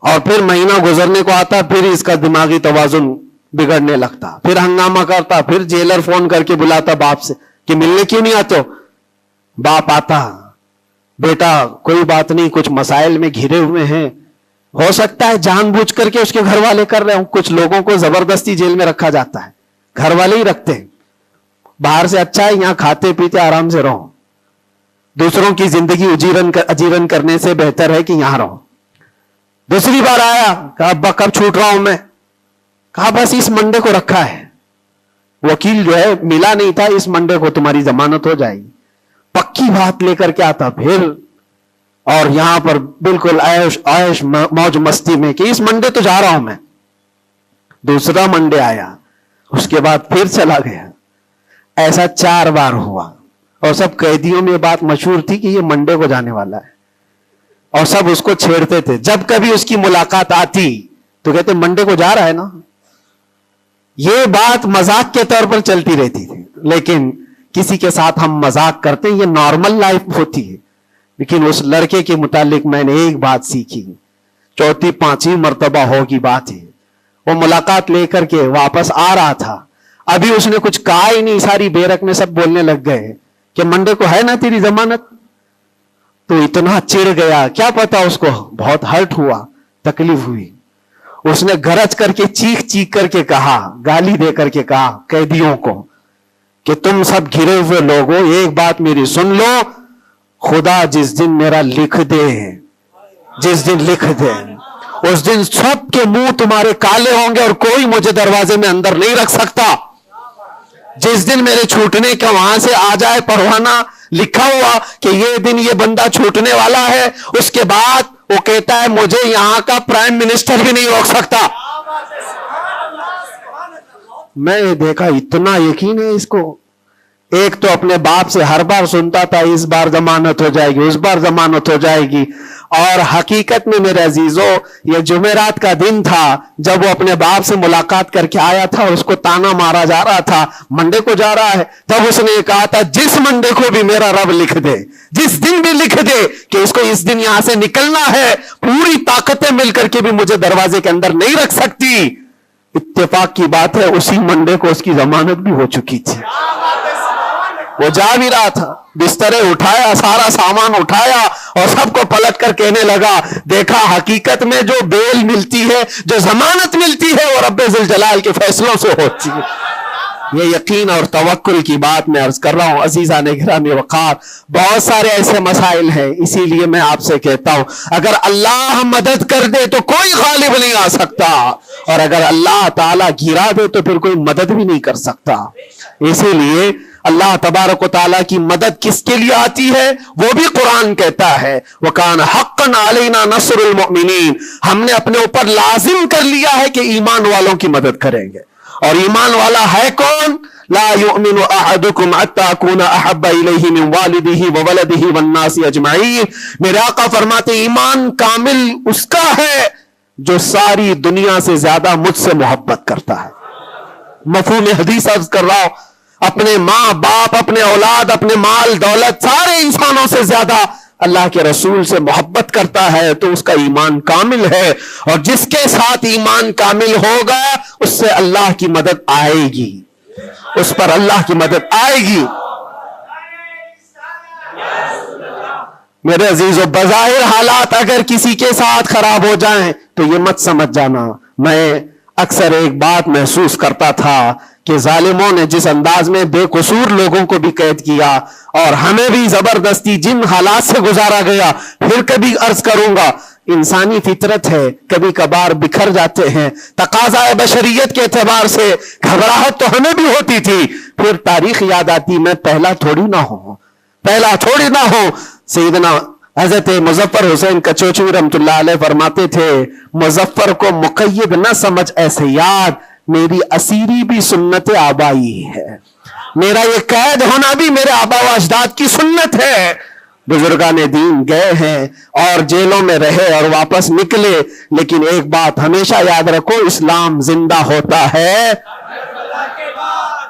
اور پھر مہینہ گزرنے کو آتا, پھر اس کا دماغی توازن بگڑنے لگتا, پھر ہنگامہ کرتا, پھر جیلر فون کر کے بلاتا باپ سے کہ ملنے کیوں نہیں آتے ہو. باپ آتا, بیٹا کوئی بات نہیں, کچھ مسائل میں گھرے ہوئے ہیں, ہو سکتا ہے جان بوجھ کر کے اس کے گھر والے کر رہے ہوں. کچھ لوگوں کو زبردستی جیل میں رکھا جاتا ہے, گھر والے ہی رکھتے ہیں. باہر سے اچھا ہے یہاں کھاتے پیتے آرام سے رہو, دوسروں کی زندگی اجیرن کرنے سے بہتر ہے کہ یہاں رہو. دوسری بار آیا, کہا ابا کب چھوٹ رہا ہوں میں. کہا بس اس منڈے کو رکھا ہے, وکیل جو ہے ملا نہیں تھا, اس منڈے کو تمہاری ضمانت ہو جائے گی. پکی بات لے کر کے آتا پھر, اور یہاں پر بالکل عیش موج مستی میں کہ اس منڈے تو جا رہا ہوں میں. دوسرا منڈے آیا, اس کے بعد پھر چلا گیا. ایسا 4 بار ہوا, اور سب قیدیوں میں بات مشہور تھی کہ یہ منڈے کو جانے والا ہے, اور سب اس کو چھیڑتے تھے. جب کبھی اس کی ملاقات آتی تو کہتے منڈے کو جا رہا ہے نا. یہ بات مذاق کے طور پر چلتی رہتی تھی, لیکن کسی کے ساتھ ہم مذاق کرتے ہیں, یہ نارمل لائف ہوتی ہے. لیکن اس لڑکے کے متعلق میں نے ایک بات سیکھی, 4-5 مرتبہ ہوگی بات ہے. وہ ملاقات لے کر کے واپس آ رہا تھا, ابھی اس نے کچھ کہا ہی نہیں, ساری بیرک میں سب بولنے لگ گئے کہ منڈے کو ہے نا تیری ضمانت. تو اتنا چڑ گیا, کیا پتا اس کو بہت ہرٹ ہوا, تکلیف ہوئی. اس نے گرج کر کے چیخ کر کے کہا, گالی دے کر کے کہا قیدیوں کو کہ تم سب گھرے ہوئے لوگوں ایک بات میری سن لو, خدا جس دن میرا لکھ دے, جس دن لکھ دے, اس دن سب کے منہ تمہارے کالے ہوں گے اور کوئی مجھے دروازے میں اندر نہیں رکھ سکتا. جس دن میرے چھوٹنے کا وہاں سے آ جائے پروانہ لکھا ہوا کہ یہ دن یہ بندہ چھوٹنے والا ہے، اس کے بعد وہ کہتا ہے مجھے یہاں کا پرائم منسٹر بھی نہیں روک سکتا. میں نے دیکھا اتنا یقین ہے اس کو. ایک تو اپنے باپ سے ہر بار سنتا تھا اس بار ضمانت ہو جائے گی، اس بار ضمانت ہو جائے گی، اور حقیقت میں میرے عزیزوں یہ جمعرات کا دن تھا جب وہ اپنے باپ سے ملاقات کر کے آیا تھا. اس کو تانا مارا جا رہا تھا منڈے کو جا رہا ہے، تب اس نے کہا تھا جس منڈے کو بھی میرا رب لکھ دے، جس دن بھی لکھ دے کہ اس کو اس دن یہاں سے نکلنا ہے، پوری طاقتیں مل کر کے بھی مجھے دروازے کے اندر نہیں رکھ سکتی. اتفاق کی بات ہے اسی منڈے کو اس کی ضمانت بھی ہو چکی تھی. وہ جا بھی رہا تھا، بسترے اٹھایا، سارا سامان اٹھایا اور سب کو پلٹ کر کہنے لگا دیکھا حقیقت میں جو بیل ملتی ہے، جو ضمانت ملتی ہے وہ رب ذوالجلال کے فیصلوں سے ہوتی ہے. یہ یقین اور توکل کی بات میں عرض کر رہا ہوں. عزیزان گرامی وقار، بہت سارے ایسے مسائل ہیں، اسی لیے میں آپ سے کہتا ہوں اگر اللہ مدد کر دے تو کوئی غالب نہیں آ سکتا، اور اگر اللہ تعالیٰ گرا دے تو پھر کوئی مدد بھی نہیں کر سکتا. اسی لیے اللہ تبارک و تعالیٰ کی مدد کس کے لیے آتی ہے وہ بھی قرآن کہتا ہے وَكَانَ حَقًّا عَلَيْنَا نَصْرُ الْمُؤْمِنِينَ. ہم نے اپنے اوپر لازم کر لیا ہے کہ ایمان والوں کی مدد کریں گے. اور ایمان والا ہے کون؟ لا يؤمن احدكم حتى اكون احب اليه من والده وولده والناس اجمعين. میرے آقا فرماتے ایمان کامل اس کا ہے جو ساری دنیا سے زیادہ مجھ سے محبت کرتا ہے. مفہوم حدیث عرض کر رہا ہوں، اپنے ماں باپ، اپنے اولاد، اپنے مال دولت، سارے انسانوں سے زیادہ اللہ کے رسول سے محبت کرتا ہے تو اس کا ایمان کامل ہے. اور جس کے ساتھ ایمان کامل ہوگا اس سے اللہ کی مدد آئے گی، اس پر اللہ کی مدد آئے گی. میرے عزیزو بظاہر حالات اگر کسی کے ساتھ خراب ہو جائیں تو یہ مت سمجھ جانا. میں اکثر ایک بات محسوس کرتا تھا کہ ظالموں نے جس انداز میں بے قصور لوگوں کو بھی قید کیا اور ہمیں بھی زبردستی جن حالات سے گزارا گیا، پھر کبھی عرض کروں گا انسانی فطرت ہے، کبھی کبھار بکھر جاتے ہیں. تقاضا بشریت کے اعتبار سے گھبراہٹ تو ہمیں بھی ہوتی تھی، پھر تاریخ یاد آتی میں پہلا تھوڑی نہ ہوں. سیدنا حضرت مظفر حسین کچوچوی رحمت اللہ علیہ فرماتے تھے مظفر کو مقید نہ سمجھ ایسے یاد، میری اسیری بھی سنت آبائی ہے، میرا یہ قید ہونا بھی میرے آبا و اجداد کی سنت ہے. بزرگان دین گئے ہیں اور جیلوں میں رہے اور واپس نکلے، لیکن ایک بات ہمیشہ یاد رکھو، اسلام زندہ ہوتا ہے،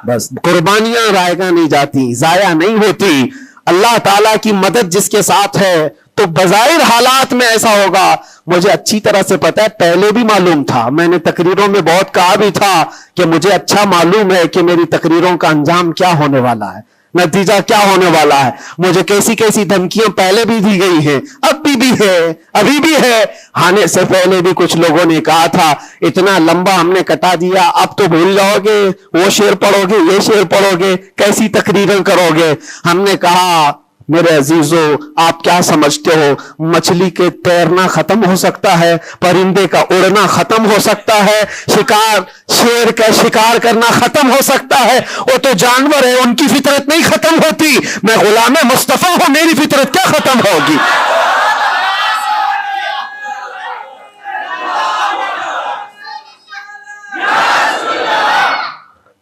بس قربانیاں رائگاں نہیں جاتی، ضائع نہیں ہوتی. اللہ تعالیٰ کی مدد جس کے ساتھ ہے تو بظاہر حالات میں ایسا ہوگا. مجھے اچھی طرح سے پتا ہے، پہلے بھی معلوم تھا، میں نے تقریروں میں بہت کہا بھی تھا کہ مجھے اچھا معلوم ہے کہ میری تقریروں کا انجام کیا ہونے والا ہے، نتیجہ کیا ہونے والا ہے. مجھے کیسی کیسی دھمکیاں پہلے بھی دی گئی ہیں، اب بھی ہے، ابھی بھی ہے. آنے سے پہلے بھی کچھ لوگوں نے کہا تھا اتنا لمبا ہم نے کٹا دیا، اب تو بھول جاؤ گے، وہ شعر پڑھو گے، یہ شعر پڑھو گے، کیسی تقریریں کرو گے. ہم نے کہا میرے عزیزو آپ کیا سمجھتے ہو، مچھلی کے تیرنا ختم ہو سکتا ہے، پرندے کا اڑنا ختم ہو سکتا ہے، شیر کا شکار کرنا ختم ہو سکتا ہے، وہ تو جانور ہے، ان کی فطرت نہیں ختم ہوتی. میں غلام مصطفیٰ ہوں، میری فطرت کیا ختم ہوگی؟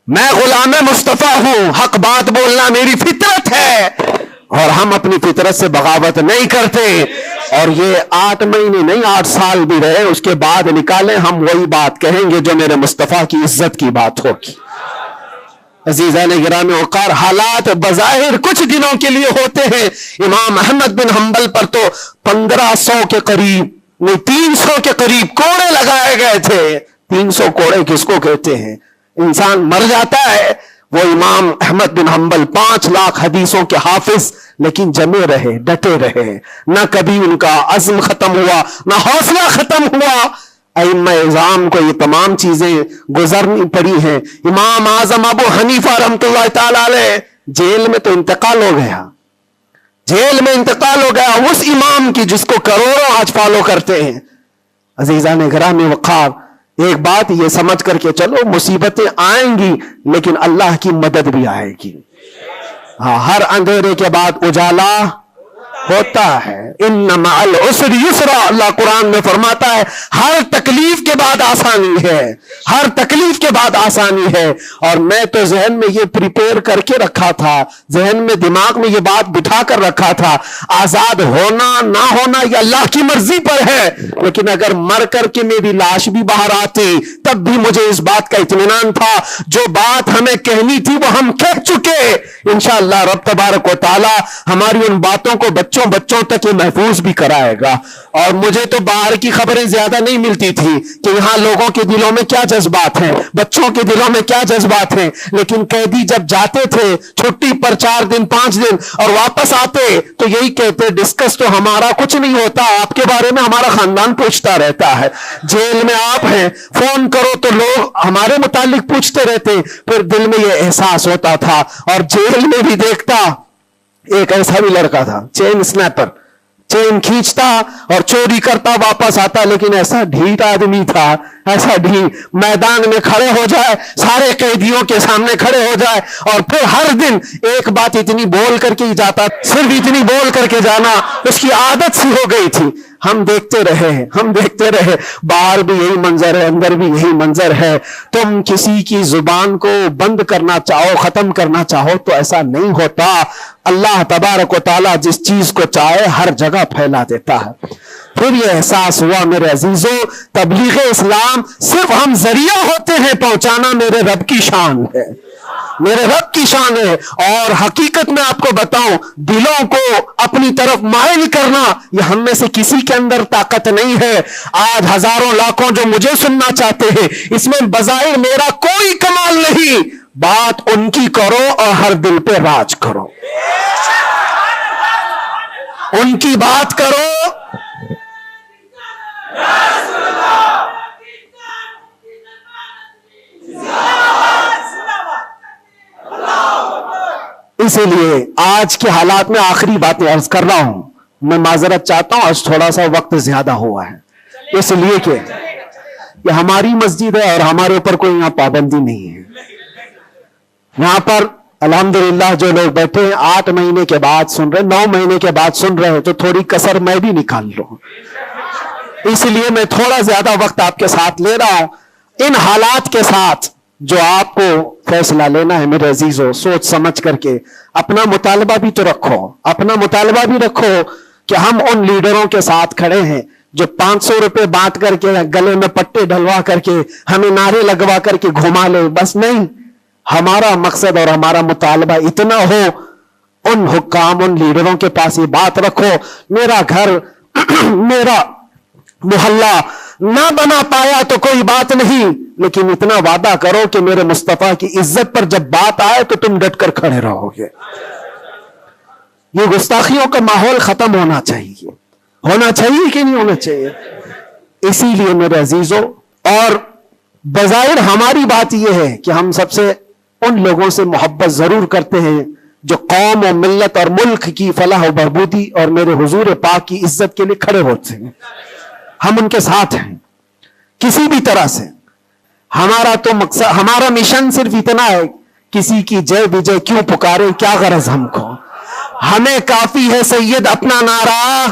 میں غلام مصطفیٰ ہوں، حق بات بولنا میری فطرت ہے، اور ہم اپنی فطرت سے بغاوت نہیں کرتے. اور یہ 8 مہینے نہیں 8 سال بھی رہے، اس کے بعد نکالیں ہم وہی بات کہیں گے جو میرے مصطفیٰ کی عزت کی بات ہوگی. عزیزان گرامی وقار، حالات بظاہر کچھ دنوں کے لیے ہوتے ہیں. امام احمد بن حنبل پر تو 1500 کے قریب نہیں 300 کے قریب کوڑے لگائے گئے تھے. 300 کوڑے کس کو کہتے ہیں؟ انسان مر جاتا ہے. وہ امام احمد بن حنبل 5 لاکھ حدیثوں کے حافظ، لیکن جمے رہے، ڈٹے رہے، نہ کبھی ان کا عزم ختم ہوا، نہ حوصلہ ختم ہوا. ائمہ اعظام کو یہ تمام چیزیں گزرنی پڑی ہیں. امام اعظم ابو حنیفہ رحمۃ اللہ تعالی علیہ جیل میں تو انتقال ہو گیا، جیل میں انتقال ہو گیا اس امام کی جس کو کروڑوں آج فالو کرتے ہیں. عزیزان گرامی وقار، ایک بات یہ سمجھ کر کے چلو، مصیبتیں آئیں گی لیکن اللہ کی مدد بھی آئے گی. ہاں، ہر اندھیرے کے بعد اجالا ہوتا ہے. ان مع العسر یسرا، اللہ قرآن میں فرماتا ہے ہر تکلیف کے بعد آسانی ہے، ہر تکلیف کے بعد آسانی ہے. اور میں تو ذہن میں یہ پریپیئر کر کے رکھا تھا، ذہن میں دماغ میں یہ بات بٹھا کر رکھا تھا، آزاد ہونا نہ ہونا یہ اللہ کی مرضی پر ہے، لیکن اگر مر کر کے میری لاش بھی باہر آتی تب بھی مجھے اس بات کا اطمینان تھا جو بات ہمیں کہنی تھی وہ ہم کہہ چکے. انشاءاللہ رب تبارک و تعالی ہماری ان باتوں کو بچوں تک یہ محفوظ بھی کرائے گا. اور مجھے تو باہر کی خبریں زیادہ نہیں ملتی تھی کہ یہاں لوگوں کے دلوں میں کیا جذبات ہیں، بچوں کے دلوں میں کیا جذبات ہیں، لیکن قیدی جب جاتے تھے چھٹی پر 4 دن 5 دن اور واپس آتے تو یہی کہتے ڈسکس تو ہمارا کچھ نہیں ہوتا، آپ کے بارے میں ہمارا خاندان پوچھتا رہتا ہے. جیل میں آپ ہیں، فون کرو تو لوگ ہمارے متعلق پوچھتے رہتے. پھر دل میں یہ احساس ہوتا تھا. اور جیل میں بھی دیکھتا ایک ایسا بھی لڑکا تھا چین سنیپر، چین کھینچتا اور چوری کرتا واپس آتا، لیکن ایسا ڈھیٹ آدمی تھا، ایسا ڈھیٹ، میدان میں کھڑے ہو جائے، سارے قیدیوں کے سامنے کھڑے ہو جائے اور پھر ہر دن ایک بات اتنی بول کر کے ہی جاتا، صرف اتنی بول کر کے جانا اس کی عادت سی ہو گئی تھی. ہم دیکھتے رہے باہر بھی یہی منظر ہے، اندر بھی یہی منظر ہے. تم کسی کی زبان کو بند کرنا چاہو، ختم کرنا چاہو تو ایسا نہیں ہوتا. اللہ تبارک و تعالیٰ جس چیز کو چاہے ہر جگہ پھیلا دیتا ہے. پھر یہ احساس ہوا میرے عزیزوں، تبلیغ اسلام صرف ہم ذریعہ ہوتے ہیں پہنچانا، میرے رب کی شان ہے، میرے رب کی شان ہے. اور حقیقت میں آپ کو بتاؤں، دلوں کو اپنی طرف مائل کرنا یہ ہم میں سے کسی کے اندر طاقت نہیں ہے. آج ہزاروں لاکھوں جو مجھے سننا چاہتے ہیں، اس میں بظاہر میرا کوئی کمال نہیں. بات ان کی کرو اور ہر دل پہ راج کرو، ان کی بات کرو. اسی لیے آج کے حالات میں آخری باتیں عرض کر رہا ہوں. میں معذرت چاہتا ہوں، آج تھوڑا سا وقت زیادہ ہوا ہے، اس لیے کہ یہ ہماری مسجد ہے اور ہمارے اوپر کوئی یہاں پابندی نہیں ہے. یہاں پر الحمدللہ جو لوگ بیٹھے ہیں 8 مہینے کے بعد سن رہے، 9 مہینے کے بعد سن رہے ہیں، تو تھوڑی کسر میں بھی نکال لوں. اس لیے میں تھوڑا زیادہ وقت آپ کے ساتھ لے رہا ہوں. ان حالات کے ساتھ جو آپ کو فیصلہ لینا ہے میرے عزیزوں، سوچ سمجھ کر کے اپنا مطالبہ بھی تو رکھو، اپنا مطالبہ بھی رکھو کہ ہم ان لیڈروں کے ساتھ کھڑے ہیں جو 500 روپے بانٹ کر کے گلے میں پٹے ڈلوا کر کے ہمیں نعرے لگوا کر کے گھما لے. بس نہیں، ہمارا مقصد اور ہمارا مطالبہ اتنا ہو، ان حکام، ان لیڈروں کے پاس یہ بات رکھو، میرا گھر میرا محلہ نہ بنا پایا تو کوئی بات نہیں، لیکن اتنا وعدہ کرو کہ میرے مصطفیٰ کی عزت پر جب بات آئے تو تم ڈٹ کر کھڑے رہو گے. یہ گستاخیوں کا ماحول ختم ہونا چاہیے کہ نہیں ہونا چاہیے. اسی لیے میرے عزیزوں، اور بظاہر ہماری بات یہ ہے کہ ہم سب سے ان لوگوں سے محبت ضرور کرتے ہیں جو قوم و ملت اور ملک کی فلاح و بہبودی اور میرے حضور پاک کی عزت کے لیے کھڑے ہوتے ہیں. ہم ان کے ساتھ ہیں کسی بھی طرح سے. ہمارا تو مقصد، ہمارا مشن صرف اتنا ہے، کسی کی جے وجے کیوں پکارے، کیا غرض ہم کو، ہمیں کافی ہے سید اپنا نعرہ،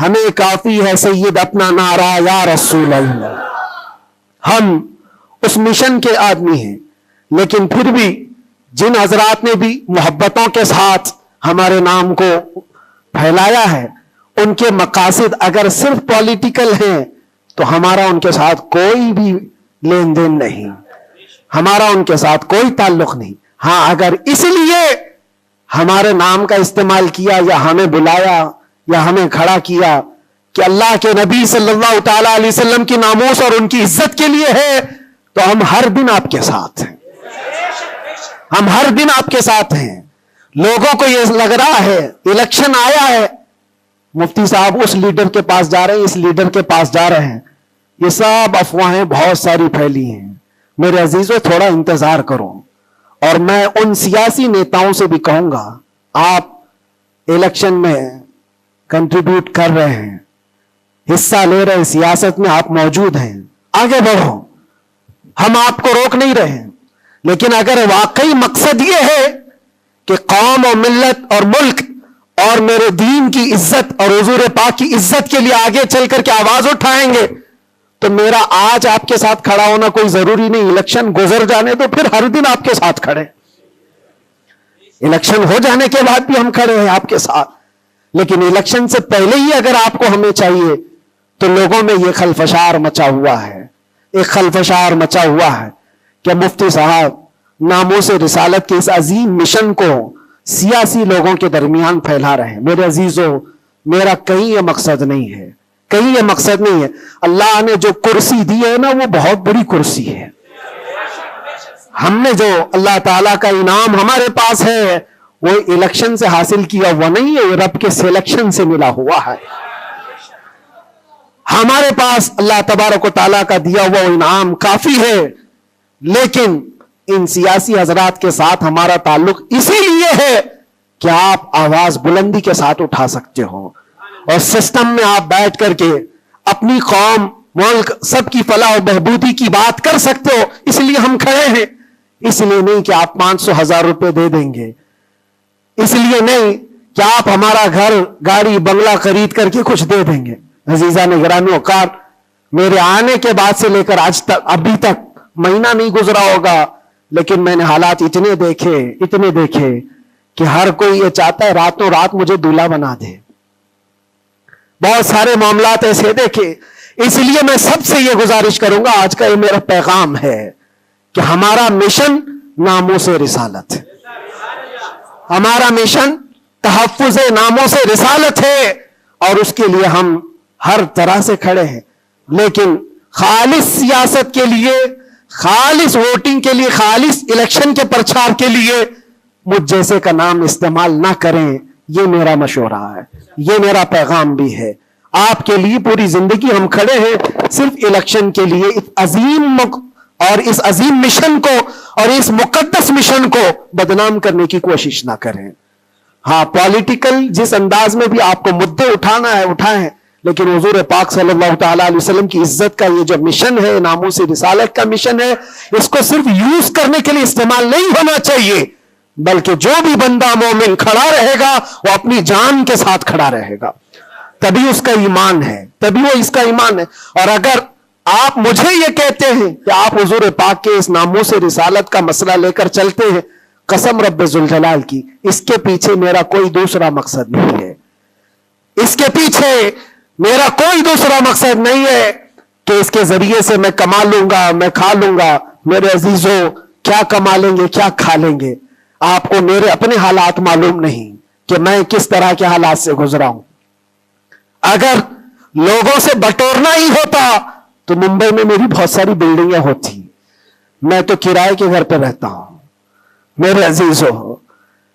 ہمیں کافی ہے سید اپنا نعرہ یا رسول اللہ. ہم اس مشن کے آدمی ہیں. لیکن پھر بھی جن حضرات نے بھی محبتوں کے ساتھ ہمارے نام کو پھیلایا ہے، ان کے مقاصد اگر صرف پولیٹیکل ہیں تو ہمارا ان کے ساتھ کوئی بھی لین دین نہیں، ہمارا ان کے ساتھ کوئی تعلق نہیں. ہاں، اگر اس لیے ہمارے نام کا استعمال کیا یا ہمیں بلایا یا ہمیں کھڑا کیا کہ اللہ کے نبی صلی اللہ تعالی علیہ وسلم کی ناموس اور ان کی عزت کے لیے ہے، تو ہم ہر دن آپ کے ساتھ ہیں، ہم ہر دن آپ کے ساتھ ہیں. لوگوں کو یہ لگ رہا ہے الیکشن آیا ہے، مفتی صاحب اس لیڈر کے پاس جا رہے ہیں، اس لیڈر کے پاس جا رہے ہیں، یہ سب افواہیں بہت ساری پھیلی ہیں. میرے عزیزوں، تھوڑا انتظار کرو. اور میں ان سیاسی نیتاؤں سے بھی کہوں گا، آپ الیکشن میں کنٹریبیوٹ کر رہے ہیں، حصہ لے رہے سیاست میں آپ موجود ہیں, آگے بڑھو, ہم آپ کو روک نہیں رہے ہیں, لیکن اگر واقعی مقصد یہ ہے کہ قوم اور ملت اور ملک اور میرے دین کی عزت اور حضور پاک کی عزت کے لیے آگے چل کر کے آواز اٹھائیں گے, تو میرا آج آپ کے ساتھ کھڑا ہونا کوئی ضروری نہیں, الیکشن گزر جانے تو پھر ہر دن آپ کے ساتھ کھڑے, الیکشن ہو جانے کے بعد بھی ہم کھڑے ہیں آپ کے ساتھ, لیکن الیکشن سے پہلے ہی اگر آپ کو ہمیں چاہیے تو لوگوں میں یہ خلفشار مچا ہوا ہے, ایک خلفشار مچا ہوا ہے کہ مفتی صاحب ناموس رسالت کے اس عظیم مشن کو سیاسی لوگوں کے درمیان پھیلا رہے ہیں. میرے عزیزوں, میرا کہیں یہ مقصد نہیں ہے, کہیں یہ مقصد نہیں ہے. اللہ نے جو کرسی دی ہے نا, وہ بہت بڑی کرسی ہے. ہم نے جو اللہ تعالیٰ کا انعام ہمارے پاس ہے وہ الیکشن سے حاصل کیا ہوا نہیں ہے, وہ رب کے سلیکشن سے ملا ہوا ہے. ہمارے پاس اللہ تبارک و تعالیٰ کا دیا ہوا انعام کافی ہے, لیکن ان سیاسی حضرات کے ساتھ ہمارا تعلق اسی لیے ہے کہ آپ آواز بلندی کے ساتھ اٹھا سکتے ہو اور سسٹم میں آپ بیٹھ کر کے اپنی قوم, ملک, سب کی فلاح و بہبودی کی بات کر سکتے ہو. اس لیے ہم کھڑے ہیں, اس لیے نہیں کہ آپ 500,000 روپے دے دیں گے, اس لیے نہیں کہ آپ ہمارا گھر, گاڑی, بنگلہ خرید کر کے کچھ دے دیں گے. عزیزان گرامی اوقات, میرے آنے کے بعد سے لے کر آج تک, ابھی تک مہینہ نہیں گزرا ہوگا, لیکن میں نے حالات اتنے دیکھے کہ ہر کوئی یہ چاہتا ہے راتوں رات مجھے دولہا بنا دے. بہت سارے معاملات ایسے دیکھے. اس لیے میں سب سے یہ گزارش کروں گا, آج کا یہ میرا پیغام ہے کہ ہمارا مشن ناموس رسالت, ہمارا مشن تحفظ ناموس رسالت ہے, اور اس کے لیے ہم ہر طرح سے کھڑے ہیں. لیکن خالص سیاست کے لیے, خالص ووٹنگ کے لیے, خالص الیکشن کے پرچار کے لیے مجھ جیسے کا نام استعمال نہ کریں. یہ میرا مشورہ ہے, یہ میرا پیغام بھی ہے. آپ کے لیے پوری زندگی ہم کھڑے ہیں صرف الیکشن کے لیے. اس عظیم اور اس عظیم مشن کو اور اس مقدس مشن کو بدنام کرنے کی کوشش نہ کریں. ہاں, پولیٹیکل جس انداز میں بھی آپ کو مدعے اٹھانا ہے اٹھائیں, لیکن حضور پاک صلی اللہ تعالیٰ علیہ وسلم کی عزت کا یہ جو مشن ہے, ناموس رسالت کا مشن ہے, اس کو صرف یوز کرنے کے لیے استعمال نہیں ہونا چاہیے, بلکہ جو بھی بندہ مومن کھڑا رہے گا وہ اپنی جان کے ساتھ کھڑا رہے گا, تبھی اس کا ایمان ہے, تبھی وہ اس کا ایمان ہے. اور اگر آپ مجھے یہ کہتے ہیں کہ آپ حضور پاک کے اس ناموس رسالت کا مسئلہ لے کر چلتے ہیں, قسم رب ذوالجلال کی, اس کے پیچھے میرا کوئی دوسرا مقصد نہیں ہے. اس کے پیچھے میرا کوئی دوسرا مقصد نہیں ہے کہ اس کے ذریعے سے میں کما لوں گا, میں کھا لوں گا. میرے عزیزوں, کیا کما لیں گے, کیا کھا لیں گے؟ آپ کو میرے اپنے حالات معلوم نہیں کہ میں کس طرح کے حالات سے گزرا ہوں. اگر لوگوں سے بٹورنا ہی ہوتا تو ممبئی میں میری بہت ساری بلڈنگیں ہوتی. میں تو کرائے کے گھر پہ رہتا ہوں. میرے عزیزوں,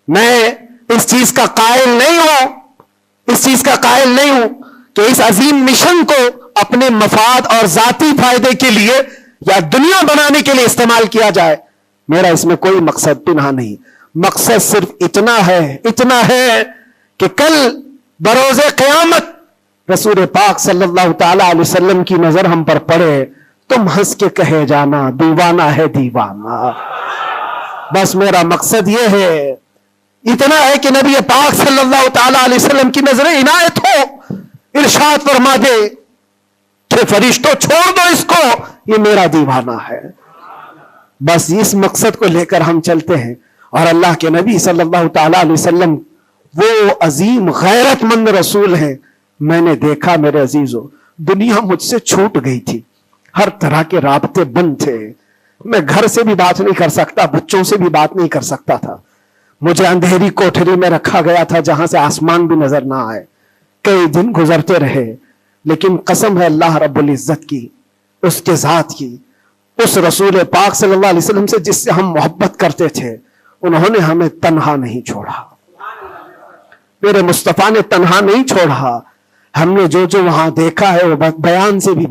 میں اس چیز کا قائل نہیں ہوں کہ اس عظیم مشن کو اپنے مفاد اور ذاتی فائدے کے لیے یا دنیا بنانے کے لیے استعمال کیا جائے. میرا اس میں کوئی مقصد پنہا نہیں. مقصد صرف اتنا ہے کہ کل بروز قیامت رسول پاک صلی اللہ تعالی علیہ وسلم کی نظر ہم پر پڑے, تم ہنس کے کہے جانا دیوانہ ہے دیوانہ. بس میرا مقصد یہ ہے, اتنا ہے کہ نبی پاک صلی اللہ تعالی علیہ وسلم کی نظر عنایت ہو, ارشاد فرما دے کہ فرشتوں چھوڑ دو اس کو, یہ میرا دیوانہ ہے. بس اس مقصد کو لے کر ہم چلتے ہیں. اور اللہ کے نبی صلی اللہ تعالی علیہ وسلم وہ عظیم غیرت مند رسول ہیں. میں نے دیکھا میرے عزیزوں, دنیا مجھ سے چھوٹ گئی تھی, ہر طرح کے رابطے بند تھے. میں گھر سے بھی بات نہیں کر سکتا, بچوں سے بھی بات نہیں کر سکتا تھا. مجھے اندھیری کوٹھری میں رکھا گیا تھا جہاں سے آسمان بھی نظر نہ آئے. کئی دن گزرتے رہے, لیکن قسم ہے اللہ رب العزت کی, اس کے ذات کی, اس رسول پاک صلی اللہ علیہ وسلم سے جس سے ہم محبت کرتے تھے, انہوں نے ہمیں تنہا نہیں چھوڑا. میرے مصطفیٰ نے تنہا نہیں چھوڑا. ہم نے جو وہاں دیکھا ہے وہ بیان سے بھی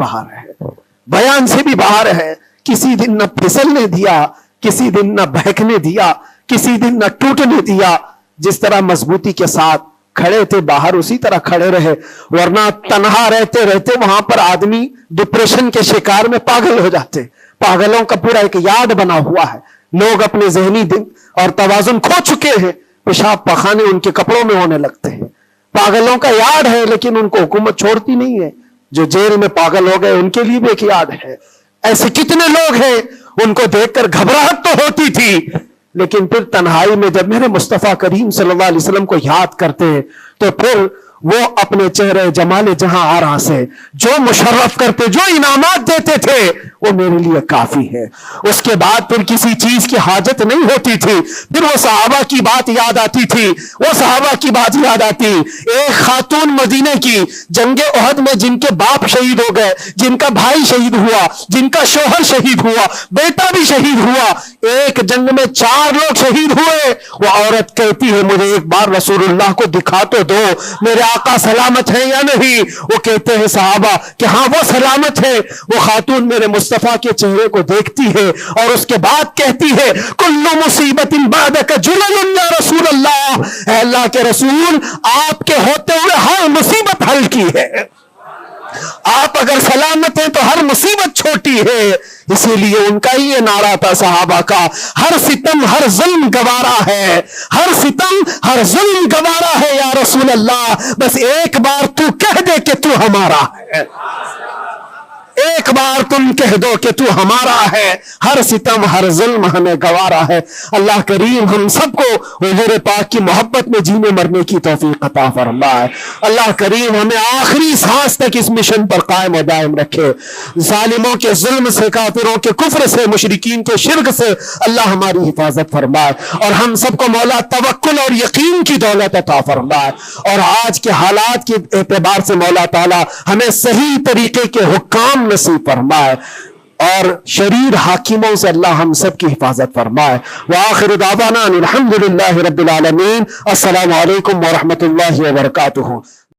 باہر ہے. کسی دن نہ پھسلنے دیا, کسی دن نہ بہکنے دیا, کسی دن نہ ٹوٹنے دیا. جس طرح مضبوطی کے ساتھ کھڑے تھے باہر اسی طرح کھڑے رہے، ورنہ تنہا رہتے رہتے وہاں پر آدمی ڈپریشن کے شکار میں پاگل ہو جاتے. پاگلوں کا پورا ایک یاد بنا ہوا ہے. لوگ اپنے ذہنی دن اور توازن کھو چکے ہیں، پیشاب پخانے ان کے کپڑوں میں ہونے لگتے ہیں. پاگلوں کا یاد ہے لیکن ان کو حکومت چھوڑتی نہیں ہے. جو جیل میں پاگل ہو گئے ان کے لیے بھی ایک یاد ہے. ایسے کتنے لوگ ہیں ان کو دیکھ کر گھبراہٹ تو ہوتی تھی، لیکن پھر تنہائی میں جب میرے مصطفیٰ کریم صلی اللہ علیہ وسلم کو یاد کرتے ہیں تو پھر وہ اپنے چہرے جمال جہاں آرا سے جو مشرف کرتے، جو انعامات دیتے تھے، وہ میرے لیے کافی ہے. اس کے بعد پھر کسی چیز کی حاجت نہیں ہوتی تھی. پھر وہ صحابہ کی بات یاد آتی تھی، وہ صحابہ کی بات یاد آتی. ایک خاتون مدینے کی جنگ احد میں جن کے باپ شہید ہو گئے، جن کا بھائی شہید ہوا، جن کا شوہر شہید ہوا، بیٹا بھی شہید ہوا، ایک جنگ میں 4 لوگ شہید ہوئے. وہ عورت کہتی ہے مجھے ایک بار رسول اللہ کو دکھا تو دو، میرے آقا سلامت ہے یا نہیں؟ وہ کہتے ہیں صحابہ کہ ہاں وہ سلامت ہے. وہ خاتون میرے مصطفیٰ کے چہرے کو دیکھتی ہے اور اس کے بعد کہتی ہے کل مصیبت بعدک جلل یا رسول اللہ، اے اللہ کے رسول آپ کے ہوتے ہوئے ہر مصیبت حل کی ہے. آپ اگر سلامت ہیں تو ہر مصیبت چھوٹی ہے. اسی لیے ان کا ہی یہ نعرہ تھا صحابہ کا، ہر ستم ہر ظلم گوارا ہے، ہر ستم ہر ظلم گوارا ہے یا رسول اللہ، بس ایک بار تو کہہ دے کہ تو ہمارا ہے، ایک بار تم کہہ دو کہ تو ہمارا ہے، ہر ستم ہر ظلم ہمیں گوارا ہے. اللہ کریم ہم سب کو حضور پاک کی محبت میں جینے مرنے کی توفیق عطا فرمائے. اللہ کریم ہمیں آخری سانس تک اس مشن پر قائم و دائم رکھے. ظالموں کے ظلم سے، کافروں کے کفر سے، مشرکین کے شرک سے اللہ ہماری حفاظت فرمائے، اور ہم سب کو مولا توکل اور یقین کی دولت عطا فرمائے. اور آج کے حالات کے اعتبار سے مولا تعالی ہمیں صحیح طریقے کے حکام نصیب فرمائے، اور شریر حاکموں سے اللہ ہم سب کی حفاظت فرمائے. وآخر دعوانا الحمدللہ رب العالمین. السلام علیکم ورحمۃ اللہ وبرکاتہ.